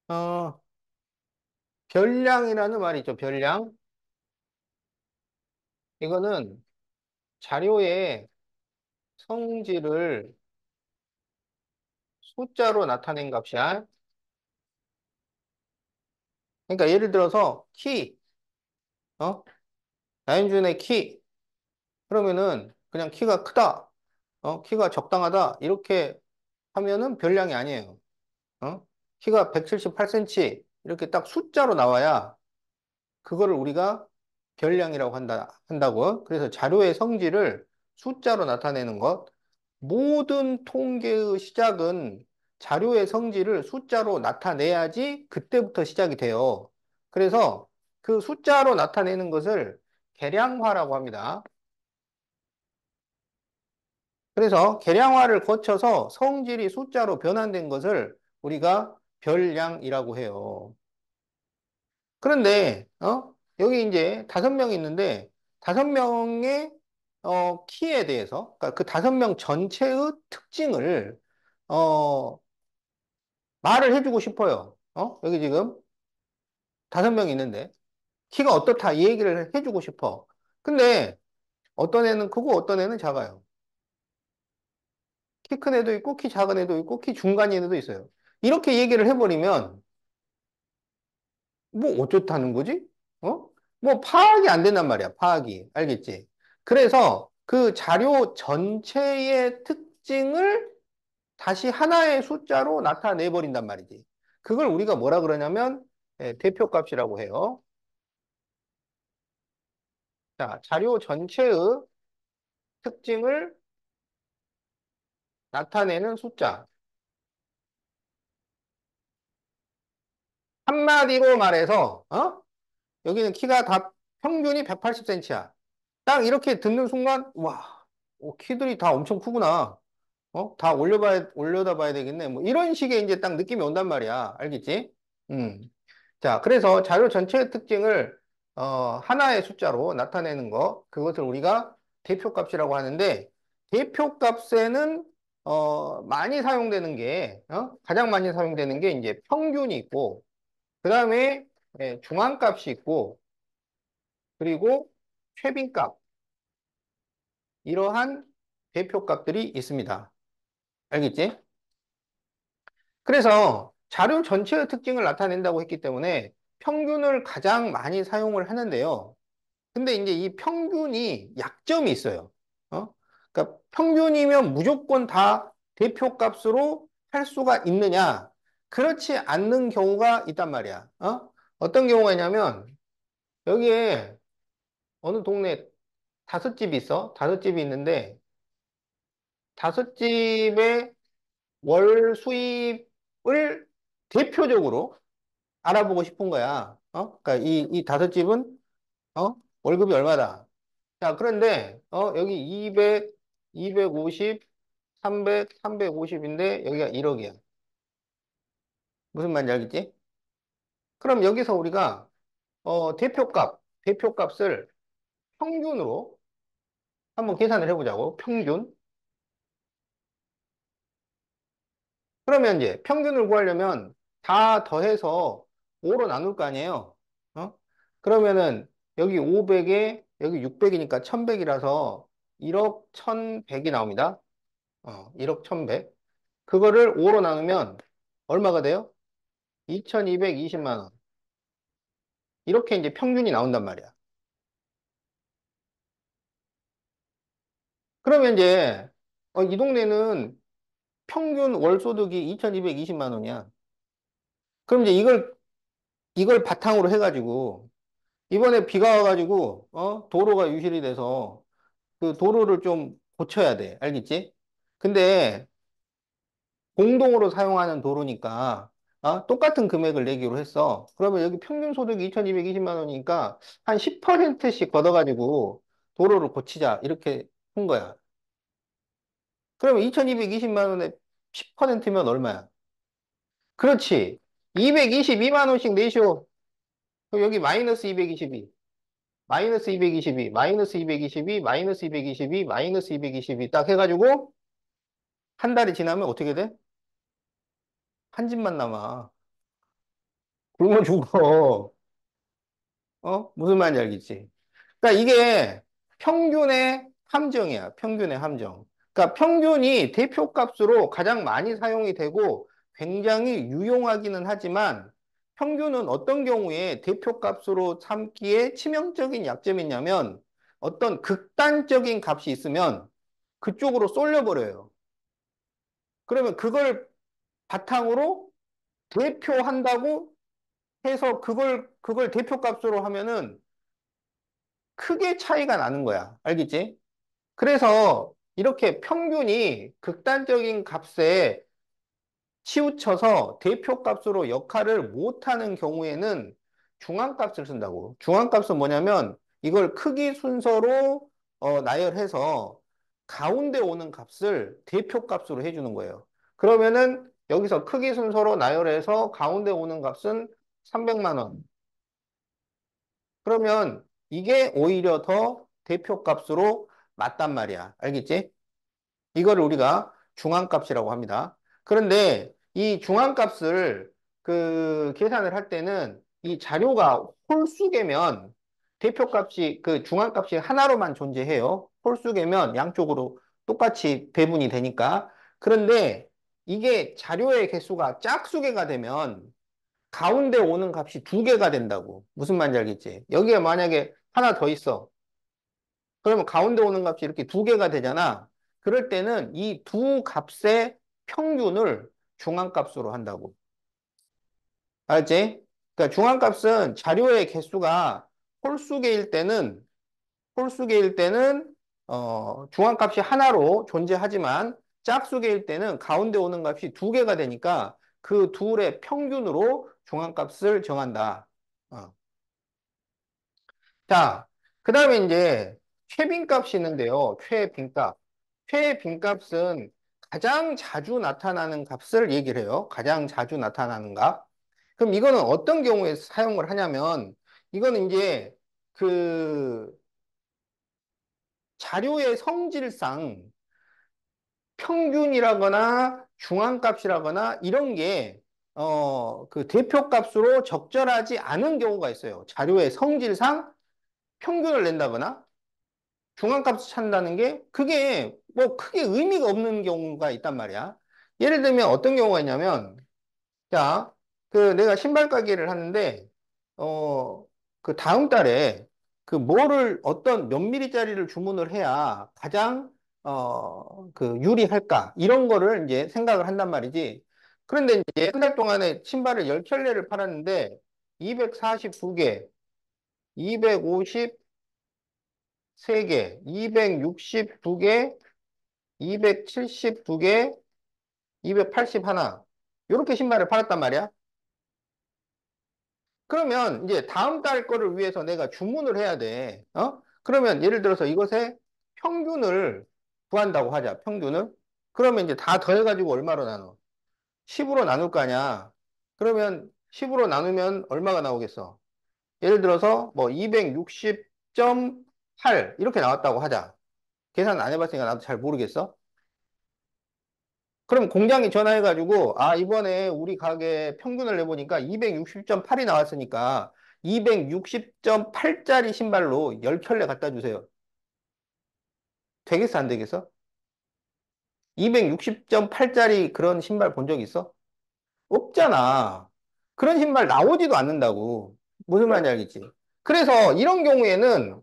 어, 별량이라는 말이 있죠, 별량. 이거는 자료의 성질을 숫자로 나타낸 값이야. 그러니까 예를 들어서 키, 어? 나인준의 키. 그러면은 그냥 키가 크다, 키가 적당하다 이렇게 하면은 별량이 아니에요. 어? 키가 178cm 이렇게 딱 숫자로 나와야 그거를 우리가 별량이라고 한다고. 그래서 자료의 성질을 숫자로 나타내는 것. 모든 통계의 시작은 자료의 성질을 숫자로 나타내야지 그때부터 시작이 돼요. 그래서 그 숫자로 나타내는 것을 계량화라고 합니다. 그래서 계량화를 거쳐서 성질이 숫자로 변환된 것을 우리가 별량이라고 해요. 그런데 여기 이제 5명이 있는데 5명의 키에 대해서, 그러니까 그 5명 전체의 특징을 어, 말을 해주고 싶어요. 여기 지금 5명이 있는데 키가 어떻다 이 얘기를 해주고 싶어. 근데 어떤 애는 크고 어떤 애는 작아요. 키 큰 애도 있고 키 작은 애도 있고 키 중간인 애도 있어요. 이렇게 얘기를 해버리면 뭐 어쩌다는 거지? 어? 뭐 파악이 안 된단 말이야. 파악이. 알겠지? 그래서 그 자료 전체의 특징을 다시 하나의 숫자로 나타내 버린단 말이지. 그걸 우리가 뭐라 그러냐면 대표값이라고 해요. 자, 자료 전체의 특징을 나타내는 숫자. 한마디로 말해서 여기는 키가 다 평균이 180cm야. 딱 이렇게 듣는 순간 와, 키들이 다 엄청 크구나. 다 올려다 봐야 되겠네. 뭐, 이런 식의 이제 딱 느낌이 온단 말이야. 알겠지? 음. 자, 그래서 자료 전체의 특징을, 하나의 숫자로 나타내는 거, 그것을 우리가 대표값이라고 하는데, 대표값에는, 많이 사용되는 게, 가장 많이 사용되는 게 이제 평균이 있고, 그 다음에 중앙값이 있고, 그리고 최빈값, 이러한 대표값들이 있습니다. 알겠지? 그래서 자료 전체의 특징을 나타낸다고 했기 때문에 평균을 가장 많이 사용을 하는데요. 근데 이제 이 평균이 약점이 있어요. 그러니까 평균이면 무조건 다 대표값으로 할 수가 있느냐? 그렇지 않는 경우가 있단 말이야. 어떤 경우가 있냐면 여기에 어느 동네 5집이 있어. 5집이 있는데 5집의 월 수입을 대표적으로 알아보고 싶은 거야. 그러니까 이 5집은, 월급이 얼마다. 자, 그런데, 여기 200, 250, 300, 350인데, 여기가 1억이야. 무슨 말인지 알겠지? 그럼 여기서 우리가, 대표값을 평균으로 한번 계산을 해보자고. 평균. 그러면 이제 평균을 구하려면 다 더해서 5로 나눌 거 아니에요? 그러면은 여기 500에 여기 600이니까 1100이라서 1억 1100이 나옵니다. 1억 1100. 그거를 5로 나누면 얼마가 돼요? 2220만 원. 이렇게 이제 평균이 나온단 말이야. 그러면 이제 이 동네는 평균 월 소득이 2220만 원이야. 그럼 이제 이걸 바탕으로 해가지고 이번에 비가 와가지고, 도로가 유실이 돼서 그 도로를 좀 고쳐야 돼. 알겠지? 근데 공동으로 사용하는 도로니까, 똑같은 금액을 내기로 했어. 그러면 여기 평균 소득이 2220만 원이니까 한 10%씩 걷어가지고 도로를 고치자. 이렇게 한 거야. 그러면 2220만 원에 10%면 얼마야? 그렇지. 222만 원씩 내시오. 그럼 여기 마이너스 222. 마이너스 222, 마이너스 222, 마이너스 222, 마이너스 222 딱 해가지고 한 달이 지나면 어떻게 돼? 한 집만 남아. 굶어 죽어. 무슨 말인지 알겠지? 그러니까 이게 평균의 함정이야. 평균의 함정. 그러니까 평균이 대표값으로 가장 많이 사용이 되고 굉장히 유용하기는 하지만 평균은 어떤 경우에 대표값으로 삼기에 치명적인 약점이 있냐면 어떤 극단적인 값이 있으면 그쪽으로 쏠려버려요. 그러면 그걸 바탕으로 대표한다고 해서 그걸 대표값으로 하면은 크게 차이가 나는 거야. 알겠지? 그래서 이렇게 평균이 극단적인 값에 치우쳐서 대표값으로 역할을 못하는 경우에는 중앙값을 쓴다고. 중앙값은 뭐냐면 이걸 크기 순서로 나열해서 가운데 오는 값을 대표값으로 해주는 거예요. 그러면은 여기서 크기 순서로 나열해서 가운데 오는 값은 300만 원. 그러면 이게 오히려 더 대표값으로 맞단 말이야. 알겠지? 이거를 우리가 중앙값이라고 합니다. 그런데 이 중앙값을 계산을 할 때는 이 자료가 홀수개면 대표값이 중앙값이 하나로만 존재해요. 홀수개면 양쪽으로 똑같이 배분이 되니까. 그런데 이게 자료의 개수가 짝수개가 되면 가운데 오는 값이 두 개가 된다고. 무슨 말인지 알겠지? 여기에 만약에 하나 더 있어. 그러면 가운데 오는 값이 이렇게 두 개가 되잖아. 그럴 때는 이 두 값의 평균을 중앙값으로 한다고. 알지? 그러니까 중앙값은 자료의 개수가 홀수개일 때는 홀수개일 때는 중앙값이 하나로 존재하지만 짝수개일 때는 가운데 오는 값이 두 개가 되니까 그 둘의 평균으로 중앙값을 정한다. 어. 자, 그 다음에 이제 최빈값이 있는데요. 최빈값. 최빈값은 가장 자주 나타나는 값을 얘기를 해요. 가장 자주 나타나는 값. 그럼 이거는 어떤 경우에 사용을 하냐면, 이거는 이제 그 자료의 성질상 평균이라거나 중앙값이라거나 이런 게, 대표값으로 적절하지 않은 경우가 있어요. 자료의 성질상 평균을 낸다거나 중앙값을 찾는다는 게 그게 뭐 크게 의미가 없는 경우가 있단 말이야. 예를 들면 어떤 경우가 있냐면, 자, 내가 신발 가게를 하는데, 어, 다음 달에 뭐를 어떤 몇 미리짜리를 주문을 해야 가장, 유리할까? 이런 거를 이제 생각을 한단 말이지. 그런데 이제 한 달 동안에 신발을 10켤레를 팔았는데, 242개, 253개, 262개, 272개, 281. 이렇게 신발을 팔았단 말이야. 그러면 이제 다음 달 거를 위해서 내가 주문을 해야 돼. 그러면 예를 들어서 이것의 평균을 구한다고 하자. 평균을. 그러면 이제 다 더해가지고 얼마로 나눠? 10으로 나눌 거 아니야. 그러면 10으로 나누면 얼마가 나오겠어? 예를 들어서 뭐 260.8 이렇게 나왔다고 하자. 계산 안 해봤으니까 나도 잘 모르겠어. 그럼 공장에 전화해가지고, 아, 이번에 우리 가게 평균을 내보니까 260.8이 나왔으니까 260.8짜리 신발로 10켤레 갖다 주세요. 되겠어, 안 되겠어? 260.8짜리 그런 신발 본 적 있어? 없잖아. 그런 신발 나오지도 않는다고. 무슨 말인지 알겠지? 그래서 이런 경우에는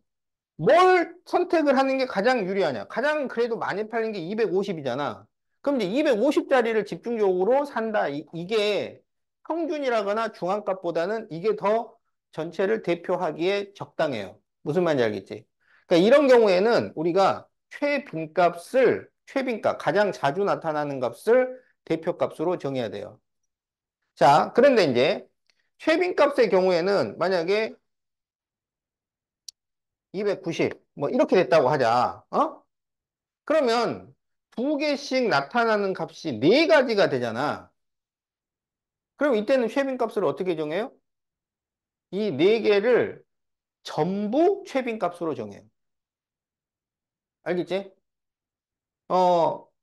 뭘 선택을 하는 게 가장 유리하냐? 가장 그래도 많이 팔린 게 250이잖아. 그럼 이제 250짜리를 집중적으로 산다. 이게 평균이라거나 중앙값보다는 이게 더 전체를 대표하기에 적당해요. 무슨 말인지 알겠지? 그러니까 이런 경우에는 우리가 최빈값, 가장 자주 나타나는 값을 대표값으로 정해야 돼요. 자, 그런데 이제 최빈값의 경우에는 만약에 290, 뭐 이렇게 됐다고 하자. 그러면 두 개씩 나타나는 값이 네 가지가 되잖아. 그럼 이때는 최빈값을 어떻게 정해요? 이 네 개를 전부 최빈값으로 정해요. 알겠지?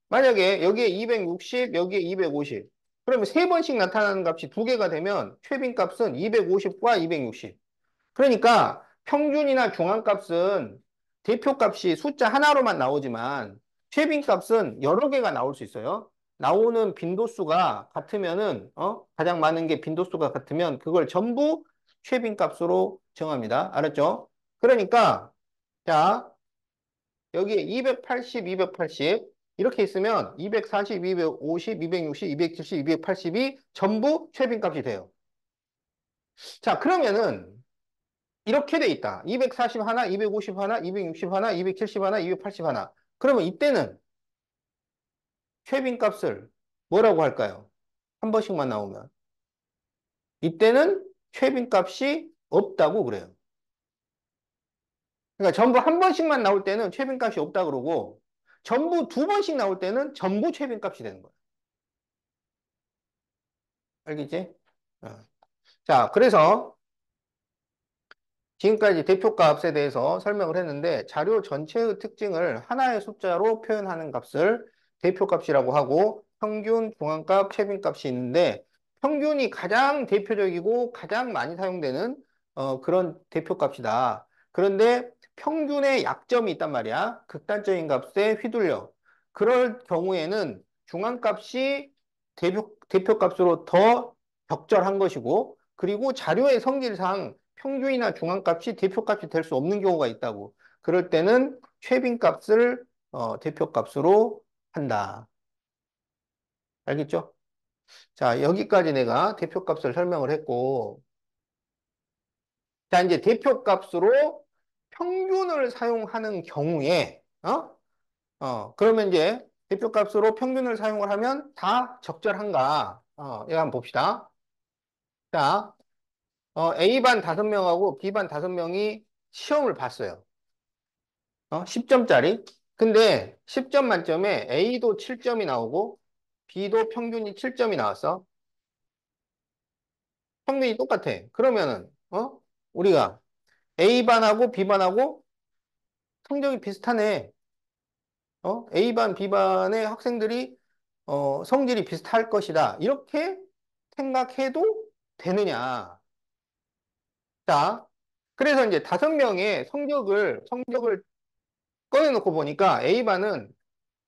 만약에 여기에 260, 여기에 250. 그러면 세 번씩 나타나는 값이 두 개가 되면 최빈값은 250과 260. 그러니까 평균이나 중앙값은 대표값이 숫자 하나로만 나오지만 최빈값은 여러 개가 나올 수 있어요. 나오는 빈도수가 같으면은 가장 많은 게 빈도수가 같으면 그걸 전부 최빈값으로 정합니다. 알았죠? 그러니까 자 여기에 280, 280 이렇게 있으면 240, 250, 260, 270, 280이 전부 최빈값이 돼요. 자 그러면은 이렇게 돼 있다. 240 하나, 250 하나, 260 하나, 270 하나, 280 하나. 그러면 이때는 최빈 값을 뭐라고 할까요? 한 번씩만 나오면. 이때는 최빈 값이 없다고 그래요. 그러니까 전부 한 번씩만 나올 때는 최빈 값이 없다 그러고 전부 두 번씩 나올 때는 전부 최빈 값이 되는 거예요. 알겠지? 어. 자, 그래서 지금까지 대표값에 대해서 설명을 했는데 자료 전체의 특징을 하나의 숫자로 표현하는 값을 대표값이라고 하고 평균, 중앙값, 최빈값이 있는데 평균이 가장 대표적이고 가장 많이 사용되는 그런 대표값이다. 그런데 평균의 약점이 있단 말이야. 극단적인 값에 휘둘려. 그럴 경우에는 중앙값이 대표값으로 더 적절한 것이고 그리고 자료의 성질상 평균이나 중앙값이 대표값이 될 수 없는 경우가 있다고. 그럴 때는 최빈값을 대표값으로 한다. 알겠죠? 자, 여기까지 내가 대표값을 설명을 했고, 자, 이제 대표값으로 평균을 사용하는 경우에, 그러면 이제 대표값으로 평균을 사용을 하면 다 적절한가? 이거 한번 봅시다. 자, A반 5명하고 B반 5명이 시험을 봤어요. 10점짜리. 근데 10점 만점에 A도 7점이 나오고 B도 평균이 7점이 나왔어. 평균이 똑같아. 그러면은 우리가 A반하고 B반하고 성적이 비슷하네. A반, B반의 학생들이 성질이 비슷할 것이다. 이렇게 생각해도 되느냐? 자, 그래서 이제 5명의 성적을 꺼내놓고 보니까 A반은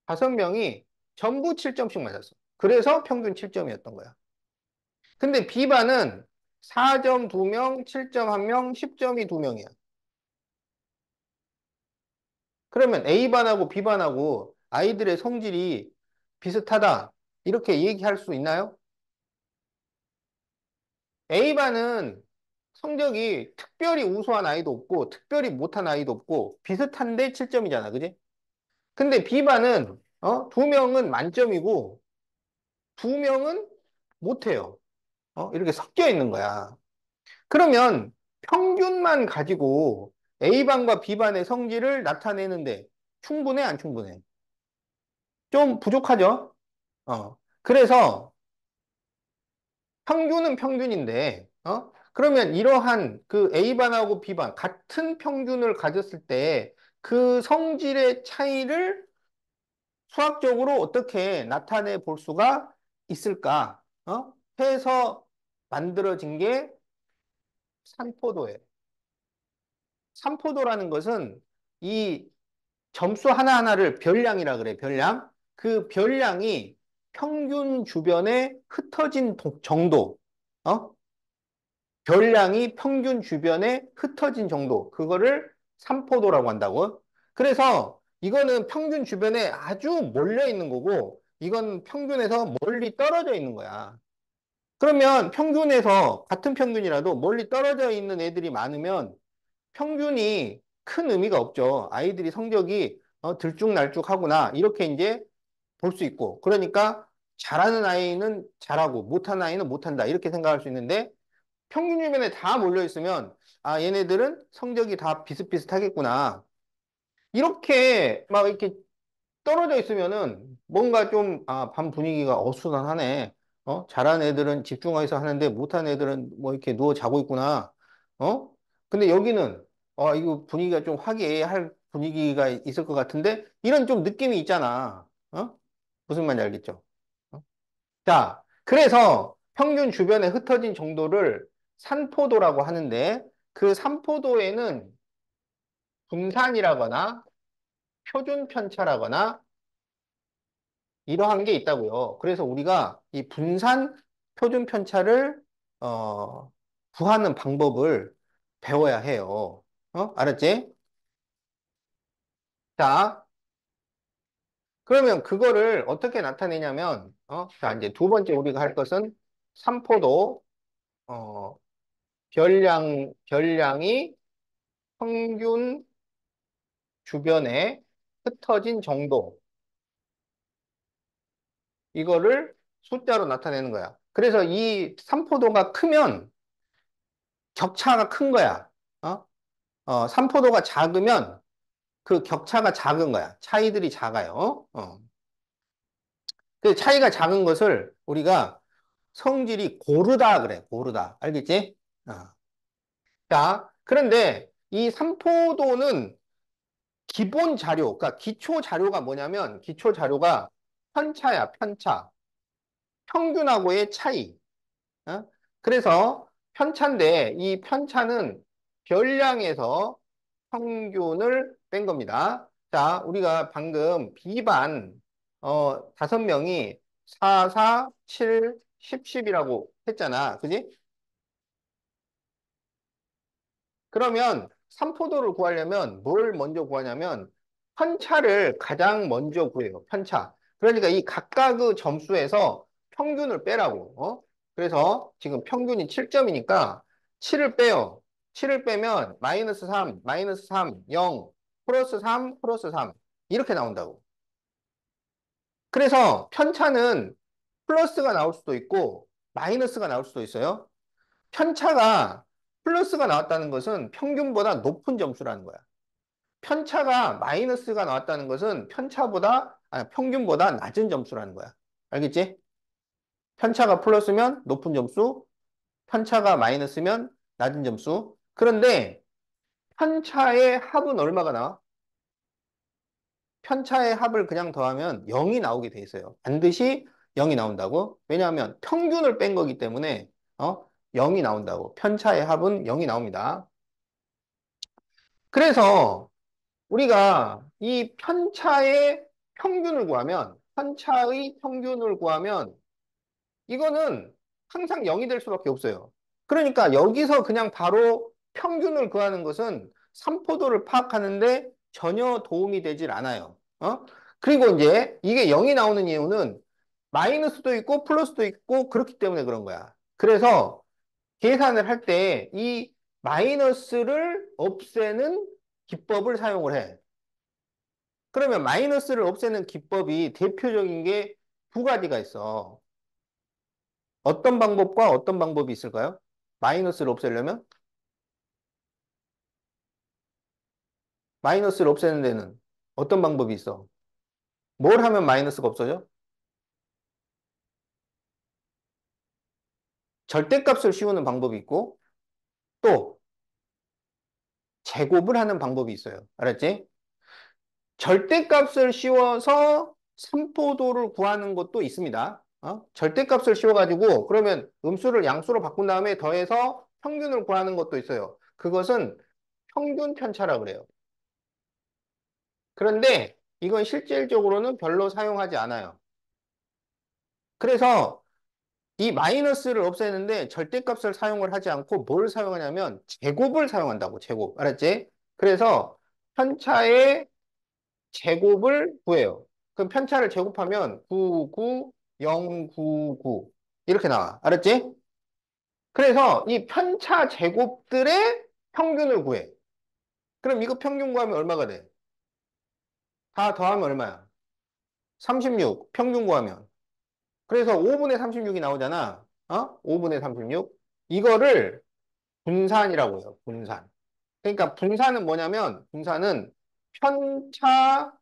5명이 전부 7점씩 맞았어. 그래서 평균 7점이었던 거야. 근데 B반은 4점 2명, 7점 1명, 10점이 2명이야. 그러면 A반하고 B반하고 아이들의 성질이 비슷하다. 이렇게 얘기할 수 있나요? A반은 성적이 특별히 우수한 아이도 없고, 특별히 못한 아이도 없고, 비슷한데 7점이잖아. 그지? 근데 B반은, 2명은 만점이고, 2명은 못해요. 이렇게 섞여 있는 거야. 그러면 평균만 가지고 A반과 B반의 성질을 나타내는데 충분해, 안 충분해? 좀 부족하죠? 그래서 평균은 평균인데, 그러면 이러한 그 A반하고 B반 같은 평균을 가졌을 때 그 성질의 차이를 수학적으로 어떻게 나타내 볼 수가 있을까? 해서 만들어진 게 산포도예요. 산포도라는 것은 이 점수 하나하나를 별량이라 그래, 별량. 그 별량이 평균 주변에 흩어진 정도, 어? 별량이 평균 주변에 흩어진 정도, 그거를 산포도라고 한다고. 그래서 이거는 평균 주변에 아주 몰려 있는 거고, 이건 평균에서 멀리 떨어져 있는 거야. 그러면 평균에서, 같은 평균이라도 멀리 떨어져 있는 애들이 많으면 평균이 큰 의미가 없죠. 아이들이 성적이 들쭉날쭉하구나. 이렇게 이제 볼 수 있고. 그러니까 잘하는 아이는 잘하고 못하는 아이는 못한다. 이렇게 생각할 수 있는데 평균 주변에 다 몰려 있으면 아, 얘네들은 성적이 다 비슷비슷하겠구나. 이렇게 막 이렇게 떨어져 있으면은 뭔가 좀, 아, 반 분위기가 어수선하네. 잘하는 애들은 집중해서 하는데 못하는 애들은 뭐 이렇게 누워 자고 있구나. 어? 근데 여기는, 이거 분위기가 좀 화기애애할 분위기가 있을 것 같은데 이런 좀 느낌이 있잖아. 무슨 말인지 알겠죠? 어? 자, 그래서 평균 주변에 흩어진 정도를 산포도라고 하는데 그 산포도에는 분산이라거나 표준 편차라거나 이러한 게 있다고요. 그래서 우리가 이 분산 표준 편차를 어, 구하는 방법을 배워야 해요. 알았지? 자, 그러면 그거를 어떻게 나타내냐면, 자, 이제 두 번째 우리가 할 것은 삼포도, 어, 별량이 평균 주변에 흩어진 정도, 이거를 숫자로 나타내는 거야. 그래서 이 삼포도가 크면 격차가 큰 거야. 어? 삼포도가 작으면 그 격차가 작은 거야. 차이들이 작아요. 그 차이가 작은 것을 우리가 성질이 고르다 그래. 고르다. 알겠지? 어. 자, 그런데 이 삼포도는 기본 자료, 그러니까 기초 자료가 뭐냐면 기초 자료가 편차야, 편차. 평균하고의 차이. 어? 그래서 편차인데 이 편차는 별량에서 평균을 뺀 겁니다. 자, 우리가 방금 B반 5명이 4, 4, 7, 10, 10이라고 했잖아. 그지? 그러면 삼포도를 구하려면 뭘 먼저 구하냐면 편차를 가장 먼저 구해요. 편차. 그러니까 이 각각의 점수에서 평균을 빼라고. 그래서 지금 평균이 7점이니까 7을 빼요. 7을 빼면 마이너스 3, 마이너스 3, 0, 플러스 3, 플러스 3 이렇게 나온다고. 그래서 편차는 플러스가 나올 수도 있고 마이너스가 나올 수도 있어요. 편차가 플러스가 나왔다는 것은 평균보다 높은 점수라는 거야. 편차가 마이너스가 나왔다는 것은 평균보다 낮은 점수라는 거야. 알겠지? 편차가 플러스면 높은 점수, 편차가 마이너스면 낮은 점수. 그런데 편차의 합은 얼마가 나와? 편차의 합을 그냥 더하면 0이 나오게 돼 있어요. 반드시 0이 나온다고. 왜냐하면 평균을 뺀 거기 때문에 0이 나온다고. 편차의 합은 0이 나옵니다. 그래서 우리가 이 편차의 평균을 구하면 이거는 항상 0이 될 수밖에 없어요. 그러니까 여기서 그냥 바로 평균을 구하는 것은 삼포도를 파악하는데 전혀 도움이 되질 않아요. 그리고 이제 이게 0이 나오는 이유는 마이너스도 있고 플러스도 있고 그렇기 때문에 그런 거야. 그래서 계산을 할 때 이 마이너스를 없애는 기법을 사용을 해. 그러면 마이너스를 없애는 기법이 대표적인 게 두 가지가 있어. 어떤 방법과 어떤 방법이 있을까요? 마이너스를 없애려면? 마이너스를 없애는 데는 어떤 방법이 있어? 뭘 하면 마이너스가 없어져? 절대값을 씌우는 방법이 있고, 또 제곱을 하는 방법이 있어요. 알았지? 절대값을 씌워서 삼포도를 구하는 것도 있습니다. 절대값을 씌워가지고, 그러면 음수를 양수로 바꾼 다음에 더해서 평균을 구하는 것도 있어요. 그것은 평균 편차라 그래요. 그런데 이건 실질적으로는 별로 사용하지 않아요. 그래서 이 마이너스를 없애는데 절대값을 사용을 하지 않고 뭘 사용하냐면 제곱을 사용한다고, 제곱. 알았지? 그래서 편차의 제곱을 구해요. 그럼 편차를 제곱하면 99099 이렇게 나와. 알았지? 그래서 이 편차 제곱들의 평균을 구해. 그럼 이거 평균 구하면 얼마가 돼? 다 더하면 얼마야? 36 평균 구하면. 그래서 5분의 36이 나오잖아. 5분의 36. 이거를 분산이라고 해요. 분산. 그러니까 분산은 뭐냐면 분산은 편차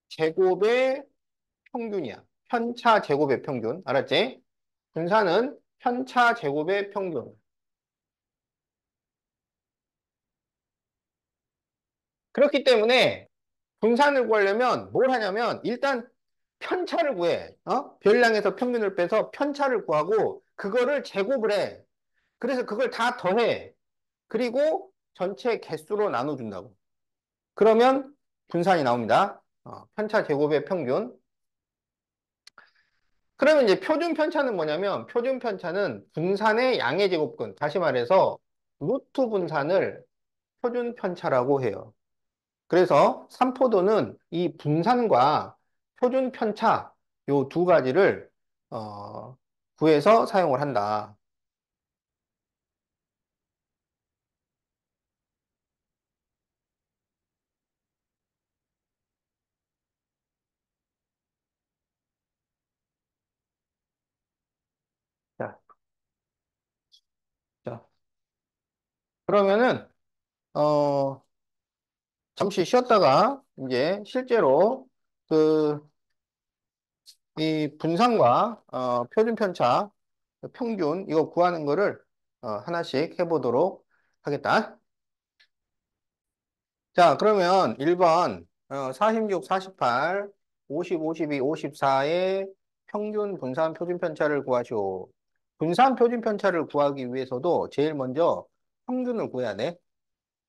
제곱의 평균이야. 편차 제곱의 평균. 알았지? 분산은 편차 제곱의 평균. 그렇기 때문에 분산을 구하려면 뭘 하냐면 일단 편차를 구해. 별량에서 평균을 빼서 편차를 구하고 그거를 제곱을 해. 그래서 그걸 다 더해. 그리고 전체 개수로 나눠준다고. 그러면 분산이 나옵니다. 편차 제곱의 평균. 그러면 이제 표준 편차는 뭐냐면 표준 편차는 분산의 양의 제곱근. 다시 말해서 루트 분산을 표준 편차라고 해요. 그래서 삼포도는 이 분산과 표준 편차 요 두 가지를 구해서 사용을 한다. 자, 자, 그러면은 어, 잠시 쉬었다가 이제 실제로 그 이 분산과 표준 편차 평균 이거 구하는 거를 하나씩 해보도록 하겠다. 자, 그러면 1번 46, 48, 50, 52, 54의 평균 분산 표준 편차를 구하시오. 분산 표준 편차를 구하기 위해서도 제일 먼저 평균을 구해야 돼.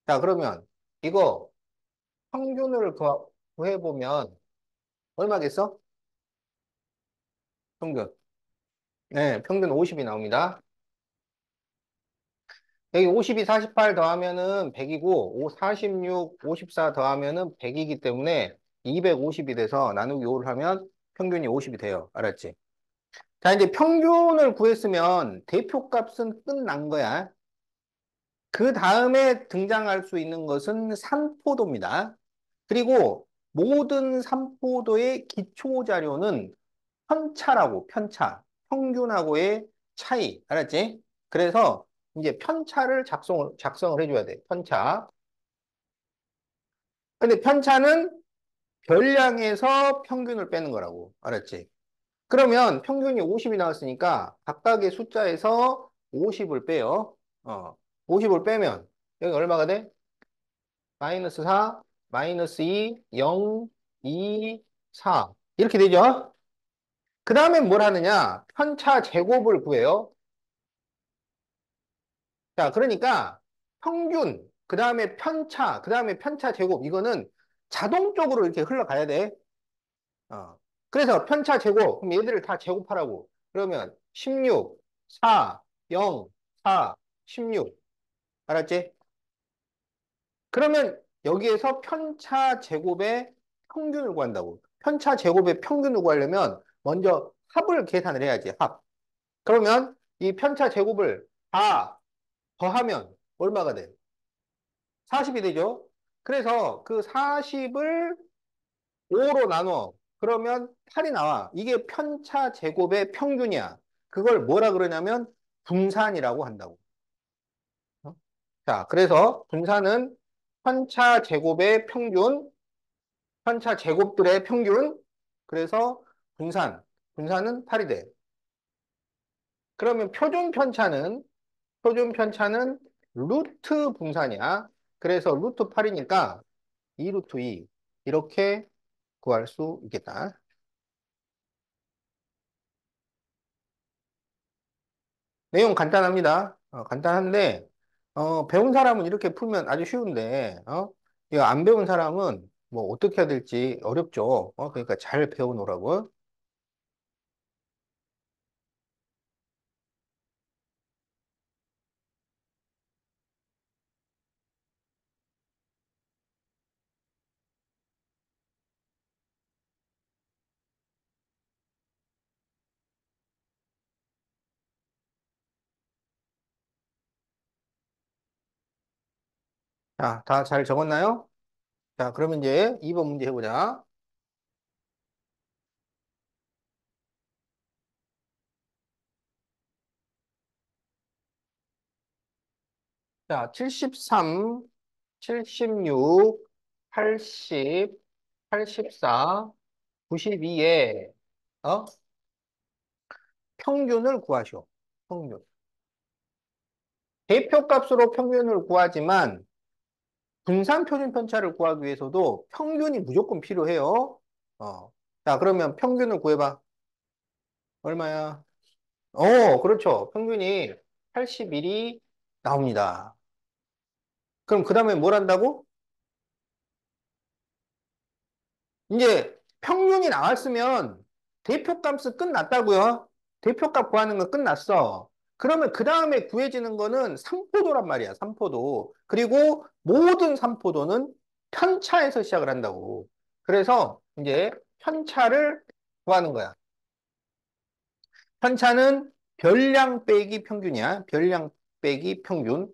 자, 그러면 이거 평균을 구해보면 얼마겠어? 평균. 네, 평균 50이 나옵니다. 여기 52, 48 더하면은 100이고, 46, 54 더하면은 100이기 때문에 250이 돼서 나누기 5를 하면 평균이 50이 돼요. 알았지? 자, 이제 평균을 구했으면 대표값은 끝난 거야. 그 다음에 등장할 수 있는 것은 산포도입니다. 그리고 모든 산포도의 기초 자료는 편차라고, 편차. 평균하고의 차이. 알았지? 그래서 이제 편차를 작성을 해줘야 돼. 편차. 근데 편차는 별량에서 평균을 빼는 거라고. 알았지? 그러면 평균이 50이 나왔으니까 각각의 숫자에서 50을 빼요. 50을 빼면 여기 얼마가 돼? 마이너스 4, 마이너스 2, 0, 2, 4. 이렇게 되죠? 그 다음에 뭘 하느냐? 편차 제곱을 구해요. 자, 그러니까 평균, 그 다음에 편차, 그 다음에 편차 제곱, 이거는 자동적으로 이렇게 흘러가야 돼. 어. 그래서 편차 제곱, 그럼 얘들을 다 제곱하라고. 그러면 16, 4, 0, 4, 16. 알았지? 그러면 여기에서 편차 제곱의 평균을 구한다고. 편차 제곱의 평균을 구하려면 먼저 합을 계산을 해야지, 합. 그러면 이 편차 제곱을 다 더하면 얼마가 돼? 40이 되죠? 그래서 그 40을 5로 나눠. 그러면 8이 나와. 이게 편차 제곱의 평균이야. 그걸 뭐라 그러냐면 분산이라고 한다고. 어? 자, 그래서 분산은 편차 제곱의 평균, 편차 제곱들의 평균. 그래서 분산. 분산은 8이 돼. 그러면 표준 편차는 루트 분산이야. 그래서 루트 8이니까 2 루트 2. 이렇게 구할 수 있겠다. 내용 간단합니다. 간단한데, 배운 사람은 이렇게 풀면 아주 쉬운데, 이거 안 배운 사람은 뭐 어떻게 해야 될지 어렵죠. 그러니까 잘 배워놓으라고. 자, 다 잘 적었나요? 자, 그러면 이제 2번 문제 해보자. 자, 73, 76, 80, 84, 92에, 평균을 구하시오. 평균. 대표값으로 평균을 구하지만, 분산 표준 편차를 구하기 위해서도 평균이 무조건 필요해요. 어. 자, 그러면 평균을 구해봐. 얼마야? 그렇죠. 평균이 81이 나옵니다. 그럼 그 다음에 뭘 한다고? 이제 평균이 나왔으면 대표값은 끝났다고요. 대표값 구하는 건 끝났어. 그러면 그 다음에 구해지는 거는 삼포도란 말이야. 삼포도. 그리고 모든 삼포도는 편차에서 시작을 한다고. 그래서 이제 편차를 구하는 거야. 편차는 별량 빼기 평균이야. 별량 빼기 평균.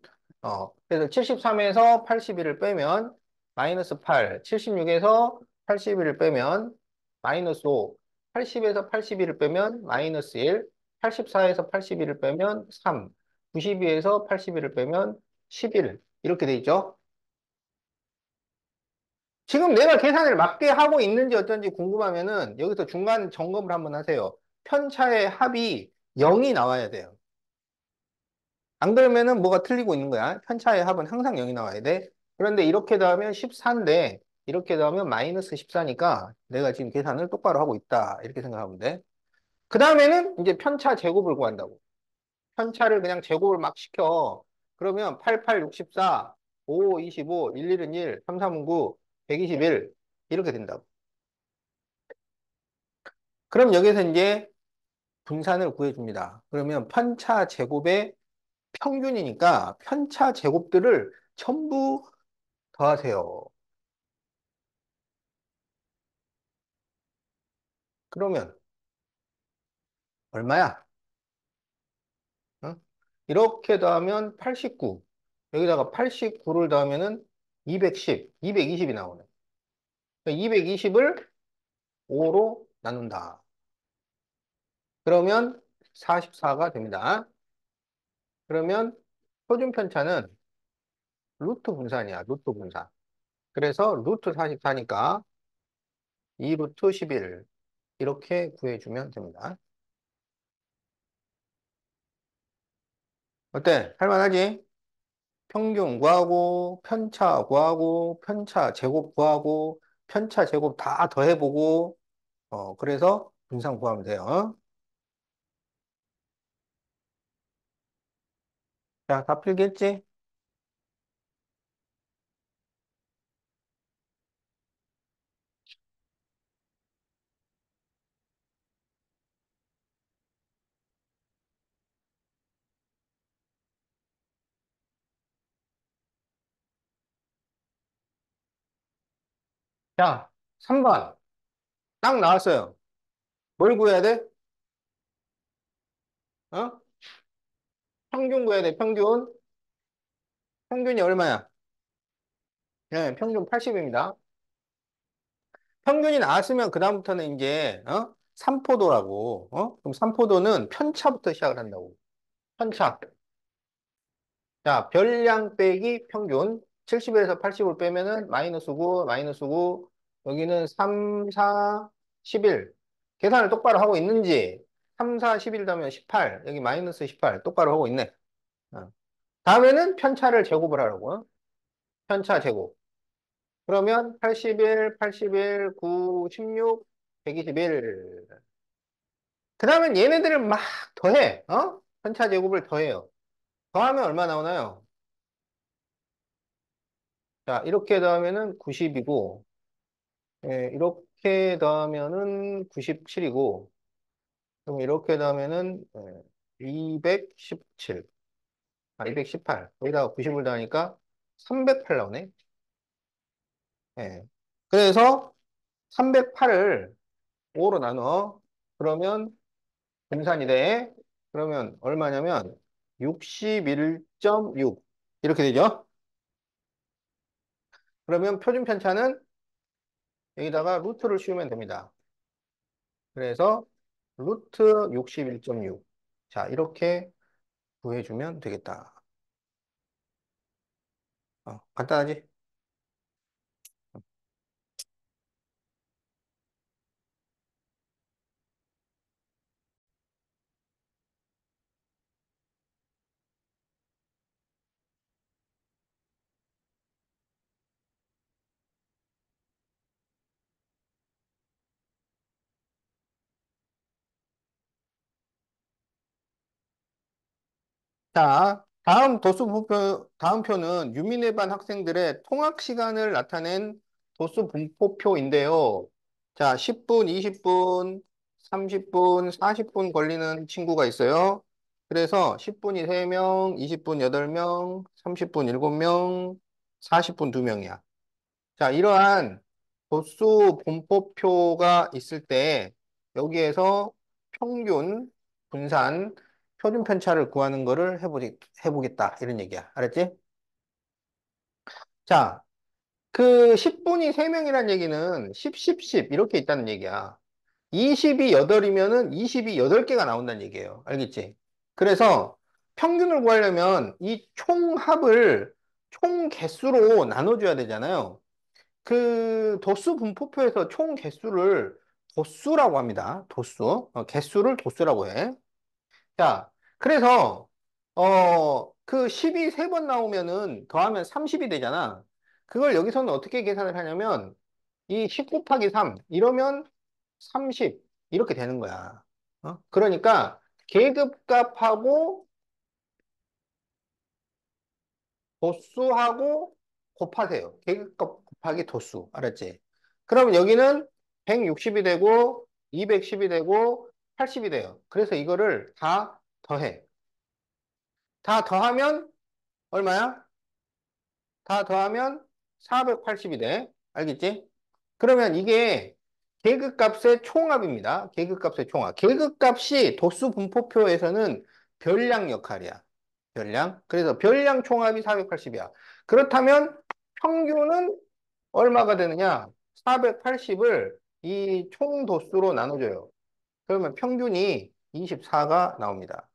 그래서 73에서 81을 빼면 마이너스 8, 76에서 81을 빼면 마이너스 5, 80에서 81을 빼면 마이너스 1, 84에서 81을 빼면 3, 92에서 81을 빼면 11. 이렇게 돼 있죠. 지금 내가 계산을 맞게 하고 있는지 어쩐지 궁금하면은 여기서 중간 점검을 한번 하세요. 편차의 합이 0이 나와야 돼요. 안 그러면은 뭐가 틀리고 있는 거야. 편차의 합은 항상 0이 나와야 돼. 그런데 이렇게 더하면 14인데 이렇게 더하면 마이너스 14니까 내가 지금 계산을 똑바로 하고 있다. 이렇게 생각하면 돼. 그 다음에는 이제 편차 제곱을 구한다고. 편차를 그냥 제곱을 막 시켜. 그러면 88, 64, 5, 25, 11은 1, 3, 3은 9, 121 이렇게 된다고. 그럼 여기서 이제 분산을 구해줍니다. 그러면 편차 제곱의 평균이니까 편차 제곱들을 전부 더하세요. 그러면 얼마야? 어? 이렇게 더하면 89. 여기다가 89를 더하면은 210, 220이 나오네. 220을 5로 나눈다. 그러면 44가 됩니다. 그러면 표준 편차는 루트 분산이야, 루트 분산. 그래서 루트 44니까 2 루트 11 이렇게 구해주면 됩니다. 어때? 할만하지? 평균 구하고, 편차 구하고, 편차 제곱 구하고, 편차 제곱 다 더해보고, 그래서 분산 구하면 돼요. 자, 다 풀겠지? 자, 3번. 딱 나왔어요. 뭘 구해야 돼? 어? 평균 구해야 돼, 평균. 평균이 얼마야? 네, 평균 80입니다. 평균이 나왔으면 그다음부터는 이제, 3포도라고, 그럼 3포도는 편차부터 시작을 한다고. 편차. 자, 별량 빼기 평균. 70에서 80을 빼면은 마이너스 9, 마이너스 9. 여기는 3, 4, 11. 계산을 똑바로 하고 있는지. 3, 4, 11 더하면 18. 여기 마이너스 18. 똑바로 하고 있네. 어. 다음에는 편차를 제곱을 하라고. 편차 제곱. 그러면 81, 81, 9, 16, 121. 그 다음엔 얘네들을 막 더해. 편차 제곱을 더해요. 더하면 얼마 나오나요? 자, 이렇게 더하면은 90이고, 예, 이렇게 더하면은 97이고, 그럼 이렇게 더하면은 217, 218. 여기다가 90을 더하니까 308 나오네. 예. 그래서 308을 5로 나눠. 그러면 분산이 돼. 그러면 얼마냐면 61.6. 이렇게 되죠? 그러면 표준 편차는 여기다가 루트를 씌우면 됩니다. 그래서 루트 61.6. 자, 이렇게 구해주면 되겠다. 간단하지? 자, 다음 표는 유민회반 학생들의 통학 시간을 나타낸 도수 분포표인데요. 자, 10분, 20분, 30분, 40분 걸리는 친구가 있어요. 그래서 10분이 3명, 20분 8명, 30분 7명, 40분 2명이야. 자, 이러한 도수 분포표가 있을 때 여기에서 평균, 분산, 표준 편차를 구하는 거를 해보겠다. 이런 얘기야. 알았지? 자, 그 10분이 3명이란 얘기는 10, 10, 10 이렇게 있다는 얘기야. 20이 8이면은 20이 8개가 나온다는 얘기예요. 알겠지? 그래서 평균을 구하려면 이 총합을 총 개수로 나눠줘야 되잖아요. 그 도수 분포표에서 총 개수를 도수라고 합니다. 도수. 개수를 도수라고 해. 자, 그래서 그 10이 3번 나오면은 더하면 30이 되잖아. 그걸 여기서는 어떻게 계산을 하냐면 이 10 곱하기 3 이러면 30 이렇게 되는 거야. 그러니까 계급값하고 도수하고 곱하세요. 계급값 곱하기 도수. 알았지? 그러면 여기는 160이 되고 210이 되고 80이 돼요. 그래서 이거를 다 더해. 다 더하면 얼마야? 다 더하면 480이 돼. 알겠지? 그러면 이게 계급값의 총합입니다. 계급값의 총합. 계급값이 도수 분포표에서는 별량 역할이야. 별량. 그래서 별량 총합이 480이야. 그렇다면 평균은 얼마가 되느냐? 480을 이 총 도수로 나눠줘요. 그러면 평균이 24가 나옵니다.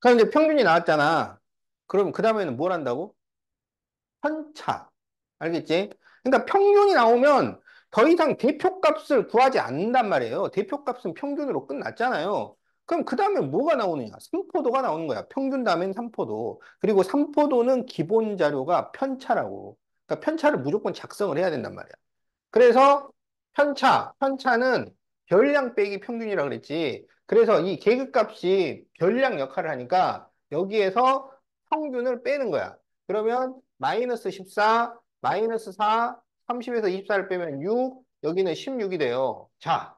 그럼 이제 평균이 나왔잖아. 그럼 그 다음에는 뭘 한다고? 편차. 알겠지? 그러니까 평균이 나오면 더 이상 대표값을 구하지 않는단 말이에요. 대표값은 평균으로 끝났잖아요. 그럼 그 다음에 뭐가 나오느냐? 삼포도가 나오는 거야. 평균 다음엔 삼포도. 그리고 삼포도는 기본 자료가 편차라고. 그러니까 편차를 무조건 작성을 해야 된단 말이야. 그래서 편차는 별량 빼기 평균이라고 그랬지. 그래서 이 계급값이 별량 역할을 하니까 여기에서 평균을 빼는 거야. 그러면 마이너스 14, 마이너스 4, 30에서 24를 빼면 6, 여기는 16이 돼요. 자,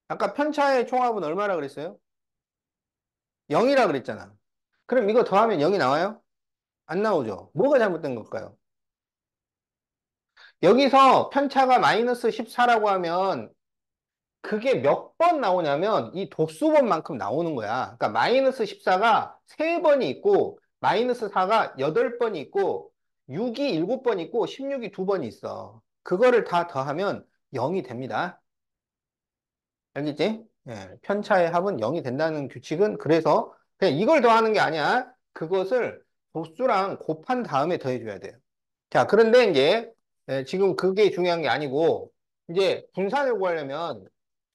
아까 편차의 총합은 얼마라 그랬어요? 0이라 그랬잖아. 그럼 이거 더하면 0이 나와요? 안 나오죠. 뭐가 잘못된 걸까요? 여기서 편차가 마이너스 14라고 하면 그게 몇 번 나오냐면 이 도수번만큼 나오는 거야. 그러니까 마이너스 14가 3번이 있고 마이너스 4가 8번이 있고 6이 7번 있고 16이 2번이 있어. 그거를 다 더하면 0이 됩니다. 알겠지? 예, 편차의 합은 0이 된다는 규칙은 그래서 그냥 이걸 더하는 게 아니야. 그것을 도수랑 곱한 다음에 더해줘야 돼요. 자, 그런데 이제 지금 그게 중요한 게 아니고 이제 분산을 구하려면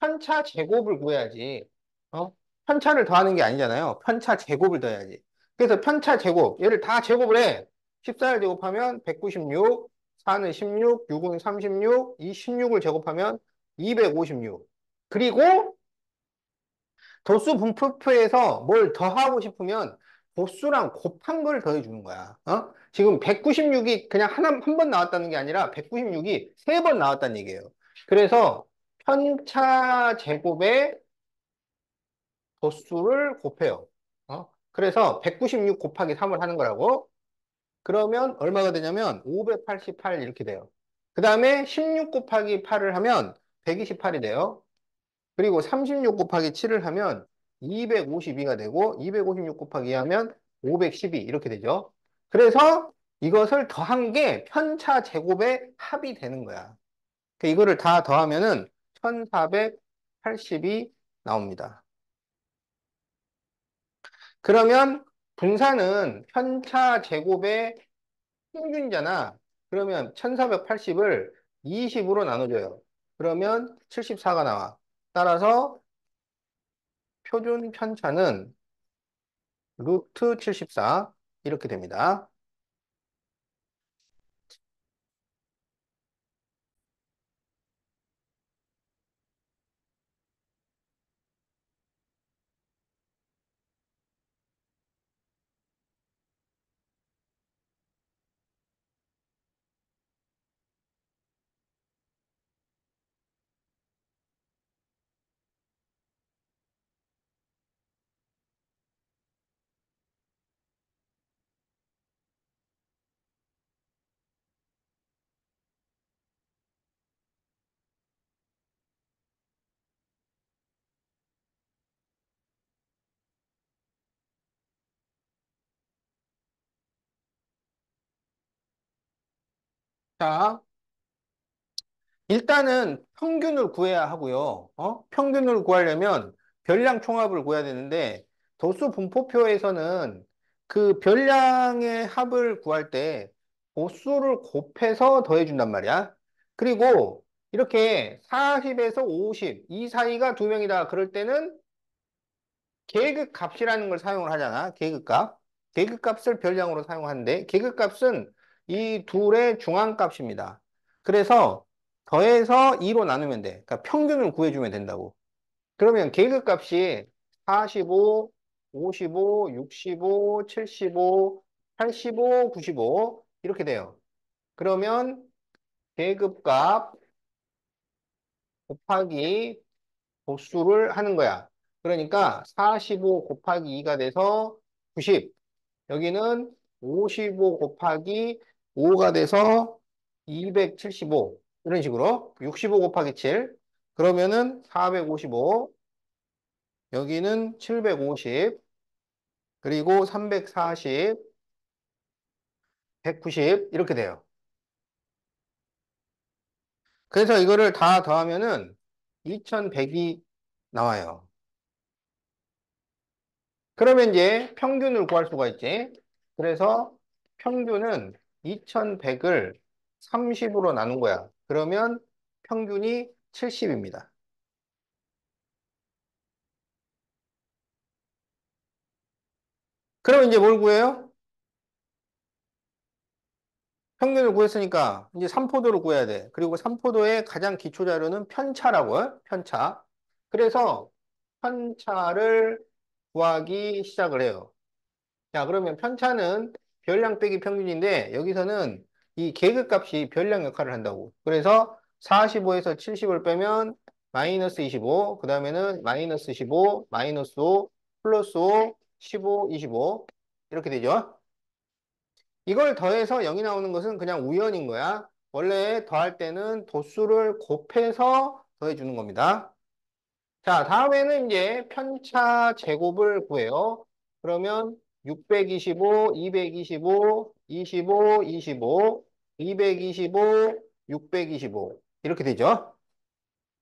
편차 제곱을 구해야지. 어? 편차를 더하는 게 아니잖아요. 편차 제곱을 더해야지. 그래서 편차 제곱 얘를 다 제곱을 해. 14를 제곱하면 196, 4는 16, 6은 36, 이 16을 제곱하면 256. 그리고 도수 분포표에서 뭘 더하고 싶으면 도수랑 곱한 걸 더해주는 거야. 지금 196이 그냥 한 번 나왔다는 게 아니라 196이 3번 나왔다는 얘기예요. 그래서 편차 제곱에 도수를 곱해요. 그래서 196 곱하기 3을 하는 거라고. 그러면 얼마가 되냐면 588 이렇게 돼요. 그 다음에 16 곱하기 8을 하면 128이 돼요. 그리고 36 곱하기 7을 하면 252가 되고 256 곱하기 2 하면 512 이렇게 되죠. 그래서 이것을 더한 게 편차 제곱의 합이 되는 거야. 이거를 다 더하면은 1480이 나옵니다. 그러면 분산은 편차 제곱의 평균이잖아. 그러면 1480을 20으로 나눠줘요. 그러면 74가 나와. 따라서 표준 편차는 루트 74 이렇게 됩니다. 자, 일단은 평균을 구해야 하고요. 평균을 구하려면 별량 총합을 구해야 되는데, 도수 분포표에서는 그 별량의 합을 구할 때 보수를 곱해서 더해준단 말이야. 그리고 이렇게 40에서 50, 이 사이가 두 명이다. 그럴 때는 계급값이라는 걸 사용을 하잖아. 계급값. 계급값을 별량으로 사용하는데 계급값은 이 둘의 중앙값입니다. 그래서 더해서 2로 나누면 돼. 그러니까 평균을 구해주면 된다고. 그러면 계급값이 45, 55, 65, 75, 85, 95 이렇게 돼요. 그러면 계급값 곱하기 보수를 하는 거야. 그러니까 45 곱하기 2가 돼서 90. 여기는 55 곱하기 5가 돼서 275. 이런 식으로 65 곱하기 7. 그러면은 455. 여기는 750. 그리고 340, 190 이렇게 돼요. 그래서 이거를 다 더하면은 2100이 나와요. 그러면 이제 평균을 구할 수가 있지. 그래서 평균은 2100을 30으로 나눈 거야. 그러면 평균이 70입니다. 그럼 이제 뭘 구해요? 평균을 구했으니까 이제 삼포도를 구해야 돼. 그리고 삼포도의 가장 기초 자료는 편차라고요. 편차. 그래서 편차를 구하기 시작을 해요. 자, 그러면 편차는 별량 빼기 평균인데 여기서는 이 계급값이 별량 역할을 한다고. 그래서 45에서 70을 빼면 마이너스 25, 그 다음에는 마이너스 15, 마이너스 5, 플러스 5, 15, 25 이렇게 되죠. 이걸 더해서 0이 나오는 것은 그냥 우연인 거야. 원래 더할 때는 도수를 곱해서 더해주는 겁니다. 자, 다음에는 이제 편차 제곱을 구해요. 그러면 625, 225, 25, 25, 225, 625 이렇게 되죠.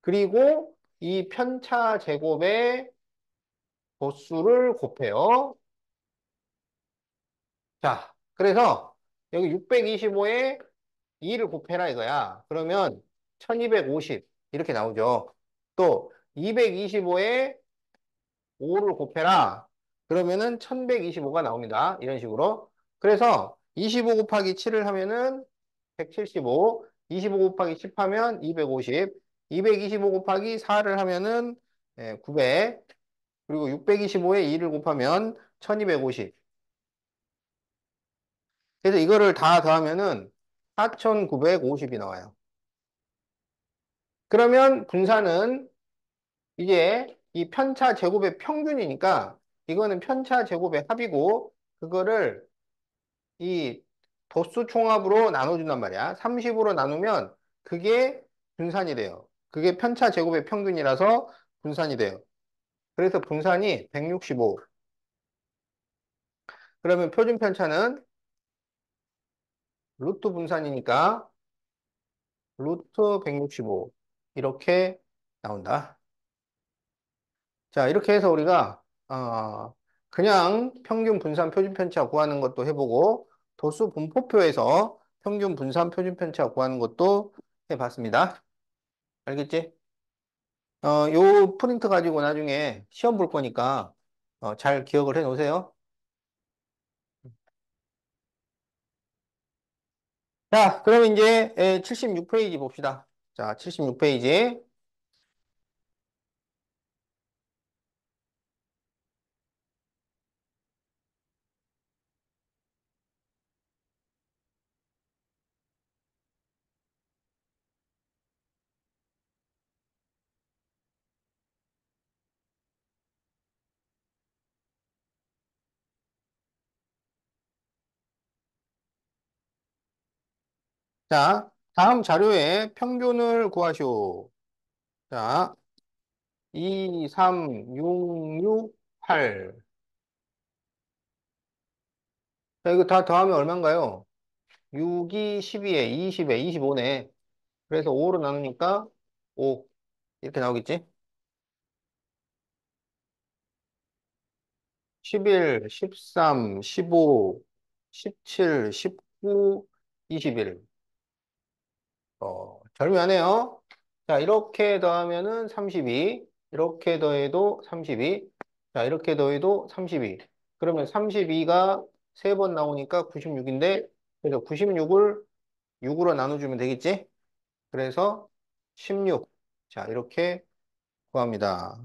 그리고 이 편차 제곱의 도수를 곱해요. 자, 그래서 여기 625에 2를 곱해라 이거야. 그러면 1250 이렇게 나오죠. 또 225에 5를 곱해라. 그러면은 1125가 나옵니다. 이런 식으로. 그래서 25 곱하기 7을 하면은 175, 25 곱하기 10 하면 250, 225 곱하기 4를 하면은 900, 그리고 625에 2를 곱하면 1250. 그래서 이거를 다 더하면은 4950이 나와요. 그러면 분산은 이제 이 편차 제곱의 평균이니까 이거는 편차 제곱의 합이고 그거를 이 도수 총합으로 나눠준단 말이야. 30으로 나누면 그게 분산이 돼요. 그게 편차 제곱의 평균이라서 분산이 돼요. 그래서 분산이 165. 그러면 표준 편차는 루트 분산이니까 루트 165. 이렇게 나온다. 자, 이렇게 해서 우리가 그냥 평균 분산 표준 편차 구하는 것도 해보고 도수 분포표에서 평균 분산 표준 편차 구하는 것도 해봤습니다. 알겠지? 요 프린트 가지고 나중에 시험 볼 거니까 잘 기억을 해 놓으세요. 자, 그럼 이제 76페이지 봅시다. 자, 76페이지. 자, 다음 자료에 평균을 구하시오. 자, 2, 3, 6, 6, 8. 자, 이거 다 더하면 얼마인가요? 6이 12에 20에 25네. 그래서 5로 나누니까 5. 이렇게 나오겠지? 11, 13, 15, 17, 19, 21. 절묘하네요. 자, 이렇게 더하면은 32. 이렇게 더해도 32. 자, 이렇게 더해도 32. 그러면 32가 3번 나오니까 96인데, 그래서 96을 6으로 나눠주면 되겠지? 그래서 16. 자, 이렇게 구합니다.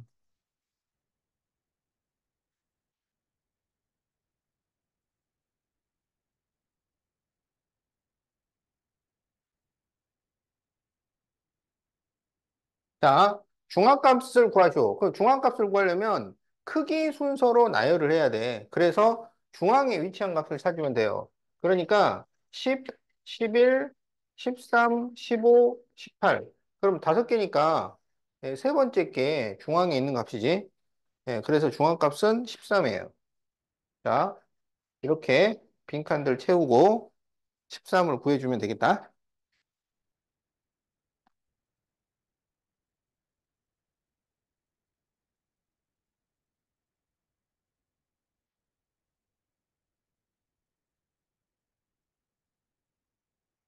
자, 중앙값을 구하죠. 그 중앙값을 구하려면 크기 순서로 나열을 해야 돼. 그래서 중앙에 위치한 값을 찾으면 돼요. 그러니까 10, 11, 13, 15, 18. 그럼 5개니까 세 번째 게 중앙에 있는 값이지. 그래서 중앙값은 13이에요. 자, 이렇게 빈칸들 채우고 13을 구해주면 되겠다.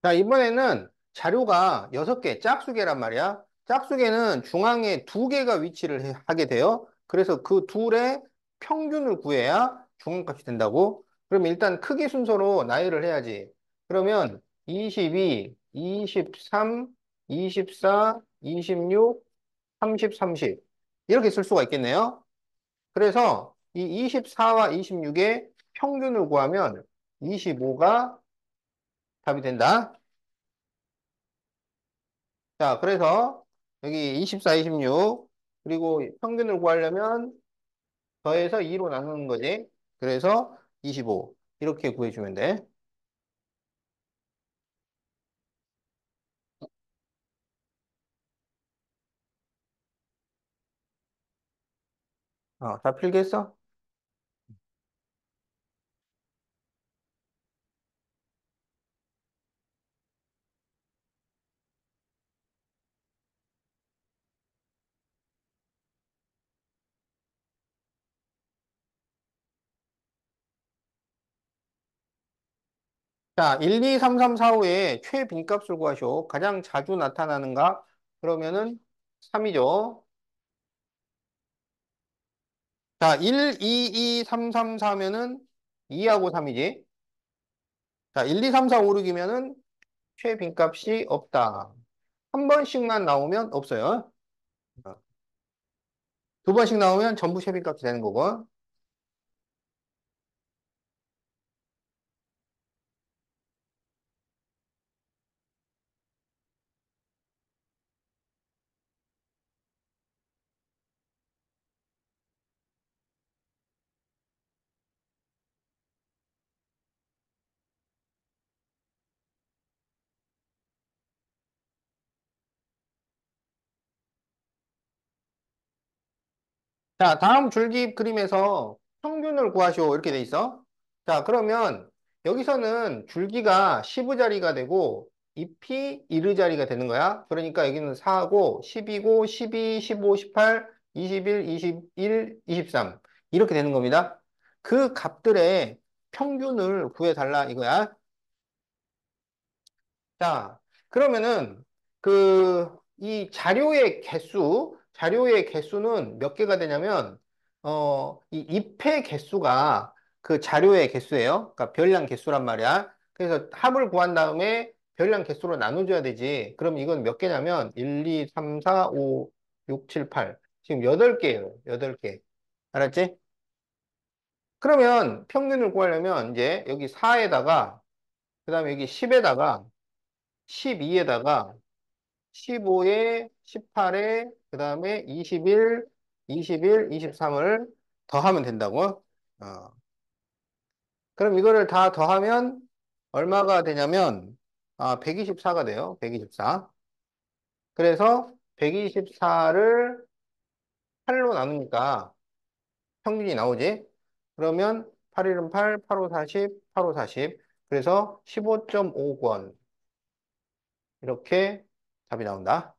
자, 이번에는 자료가 6개, 짝수계란 말이야. 짝수계는 중앙에 2개가 위치를 하게 돼요. 그래서 그 둘의 평균을 구해야 중앙값이 된다고. 그럼 일단 크기 순서로 나열을 해야지. 그러면 22, 23, 24, 26, 30, 30. 이렇게 쓸 수가 있겠네요. 그래서 이 24와 26의 평균을 구하면 25가 답이 된다. 자, 그래서 여기 24, 26, 그리고 평균을 구하려면 더해서 2로 나누는 거지. 그래서 25. 이렇게 구해주면 돼. 다 필기했어? 자, 1, 2, 3, 3, 4, 5의 최빈값을 구하시오. 가장 자주 나타나는 값. 그러면은 3이죠. 자, 1, 2, 2, 3, 3, 4면은 2하고 3이지. 자, 1, 2, 3, 4, 5, 6이면은 최빈값이 없다. 한 번씩만 나오면 없어요. 어, 두 번씩 나오면 전부 최빈값이 되는 거고. 자, 다음 줄기 그림에서 평균을 구하시오. 이렇게 돼 있어. 자, 그러면 여기서는 줄기가 10자리가 되고 잎이 1자리가 되는 거야. 그러니까 여기는 4고 10이고 12, 15, 18, 21, 21, 23 이렇게 되는 겁니다. 그 값들의 평균을 구해달라 이거야. 자, 그러면은 이 자료의 개수는 몇 개가 되냐면 이 잎의 개수가 그 자료의 개수예요. 그러니까 별량 개수란 말이야. 그래서 합을 구한 다음에 별량 개수로 나눠줘야 되지. 그럼 이건 몇 개냐면 1, 2, 3, 4, 5, 6, 7, 8. 지금 8개예요. 8개. 알았지? 그러면 평균을 구하려면 이제 여기 4에다가 그다음에 여기 10에다가 12에다가 15에 18에 그 다음에 21, 21, 23을 더하면 된다고. 어. 그럼 이거를 다 더하면 얼마가 되냐면 124가 돼요. 124. 그래서 124를 8로 나누니까 평균이 나오지. 그러면 8일은 8, 8, 5, 40, 8, 5, 40. 그래서 15.5권. 이렇게 답이 나온다.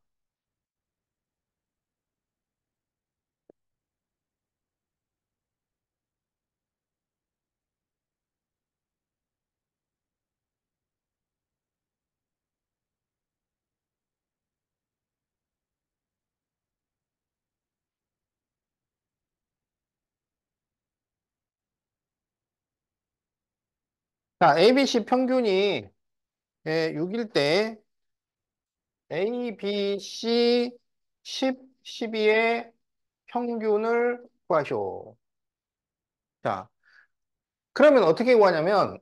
자, ABC 평균이 6일 때 A, B, C 10, 12의 평균을 구하시오. 자, 그러면 어떻게 구하냐면,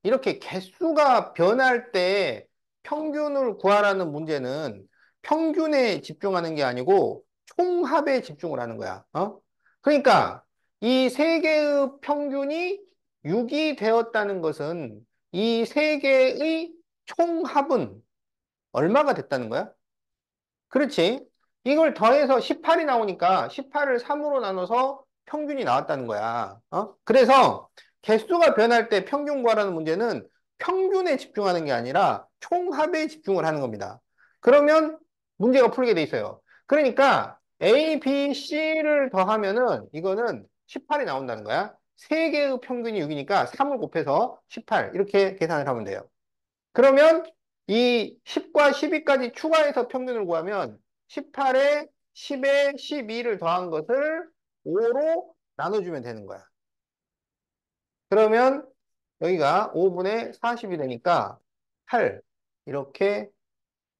이렇게 개수가 변할 때 평균을 구하라는 문제는 평균에 집중하는 게 아니고 총합에 집중을 하는 거야. 어? 그러니까 이 세 개의 평균이 6이 되었다는 것은 이 세 개의 총합은 얼마가 됐다는 거야? 그렇지. 이걸 더해서 18이 나오니까 18을 3으로 나눠서 평균이 나왔다는 거야. 어? 그래서 개수가 변할 때 평균 구하라는 문제는 평균에 집중하는 게 아니라 총합에 집중을 하는 겁니다. 그러면 문제가 풀리게 돼 있어요. 그러니까 A, B, C를 더하면은 이거는 18이 나온다는 거야. 세 개의 평균이 6이니까 3을 곱해서 18 이렇게 계산을 하면 돼요. 그러면 이 10과 12까지 추가해서 평균을 구하면 18에 10에 12를 더한 것을 5로 나눠주면 되는 거야. 그러면 여기가 5분의 40이 되니까 8 이렇게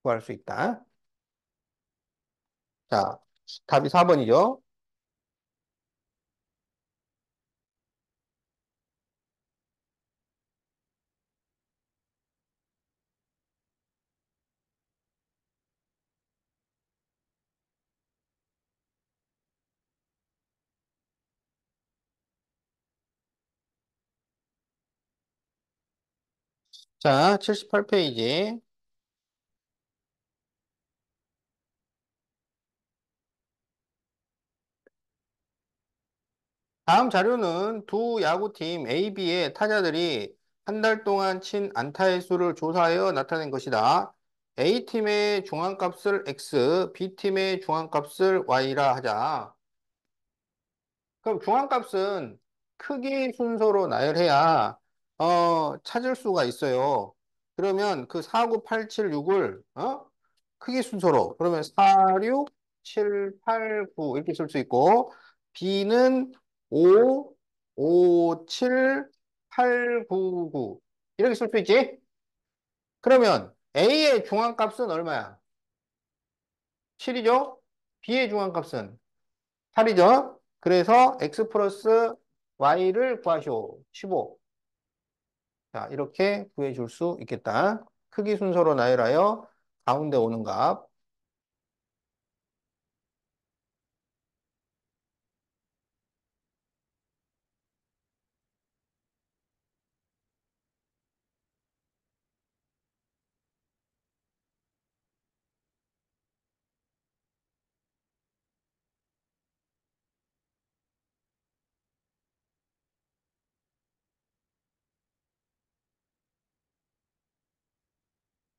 구할 수 있다. 자, 답이 4번이죠. 자, 78페이지. 다음 자료는 두 야구팀 AB의 타자들이 한 달 동안 친 안타의 수를 조사하여 나타낸 것이다. A팀의 중앙값을 X, B팀의 중앙값을 Y라 하자. 그럼 중앙값은 크기 순서로 나열해야 찾을 수가 있어요. 그러면 그 4, 9, 8, 7, 6을 크기 순서로 그러면 4, 6, 7, 8, 9 이렇게 쓸 수 있고 B는 5, 5, 7, 8, 9, 9 이렇게 쓸 수 있지? 그러면 A의 중앙값은 얼마야? 7이죠? B의 중앙값은 8이죠? 그래서 x 플러스 y를 구하시오. 15. 자, 이렇게 구해줄 수 있겠다. 크기 순서로 나열하여 가운데 오는 값.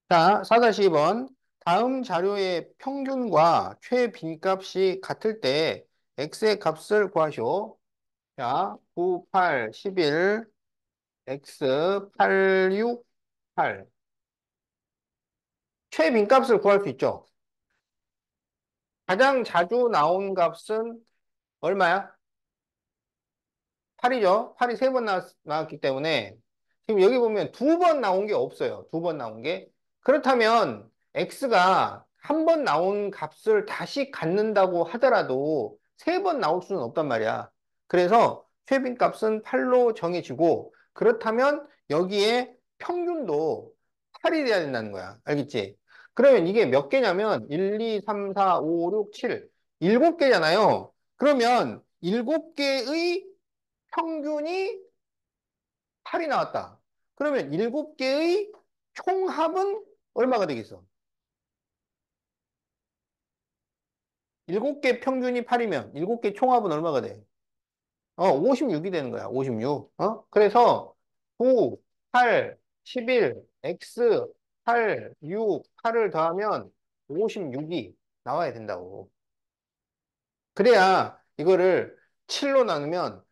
자, 4-2번. 다음 자료의 평균과 최빈값이 같을 때 x의 값을 구하시오. 자, 9, 8, 11, x, 8, 6, 8. 최빈값을 구할 수 있죠. 가장 자주 나온 값은 얼마야? 8이죠. 8이 3번 나왔기 때문에 지금 여기 보면 2번 나온 게 없어요. 2번 나온 게. 그렇다면 x가 한 번 나온 값을 다시 갖는다고 하더라도 3번 나올 수는 없단 말이야. 그래서 최빈 값은 8로 정해지고 그렇다면 여기에 평균도 8이 돼야 된다는 거야. 알겠지? 그러면 이게 몇 개냐면 1, 2, 3, 4, 5, 6, 7 7개잖아요. 그러면 7개의 평균이 8이 나왔다. 그러면 7개의 총합은 얼마가 되겠어? 7개 평균이 8이면 7개 총합은 얼마가 돼? 56이 되는 거야. 56. 그래서 9, 8, 11, x, 8, 6, 8을 더하면 56이 나와야 된다고. 그래야 이거를 7로 나누면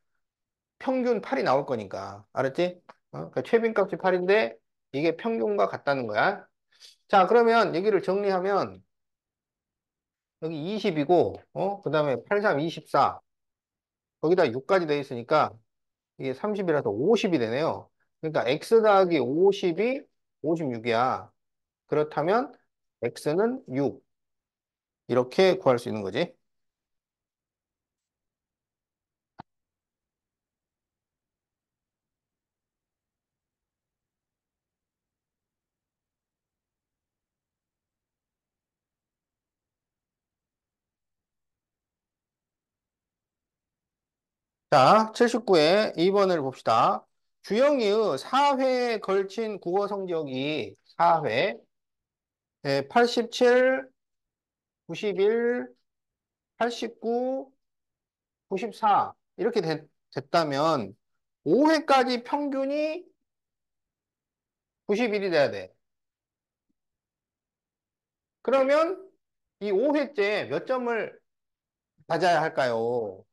평균 8이 나올 거니까. 알았지? 그러니까 최빈값이 8인데 이게 평균과 같다는 거야. 자, 그러면 여기를 정리하면 여기 20이고, 그 다음에 8, 3, 24. 거기다 6까지 돼 있으니까 이게 30이라서 50이 되네요. 그러니까 x 더하기 50이 56이야. 그렇다면 x는 6. 이렇게 구할 수 있는 거지. 자, 79에 2번을 봅시다. 주영이의 4회에 걸친 국어 성적이 4회, 87, 91, 89, 94 이렇게 됐다면 5회까지 평균이 91이 돼야 돼. 그러면 이 5회째 몇 점을 맞아야 할까요?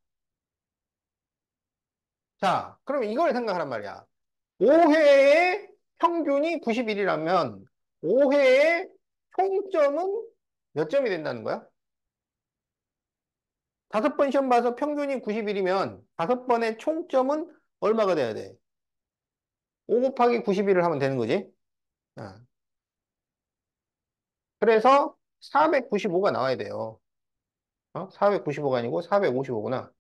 자, 그럼 이걸 생각하란 말이야. 5회의 평균이 91이라면 5회의 총점은 몇 점이 된다는 거야? 5번 시험 봐서 평균이 91이면 5번의 총점은 얼마가 돼야 돼? 5 곱하기 91을 하면 되는 거지. 아, 그래서 495가 나와야 돼요. 495가 아니고 455구나.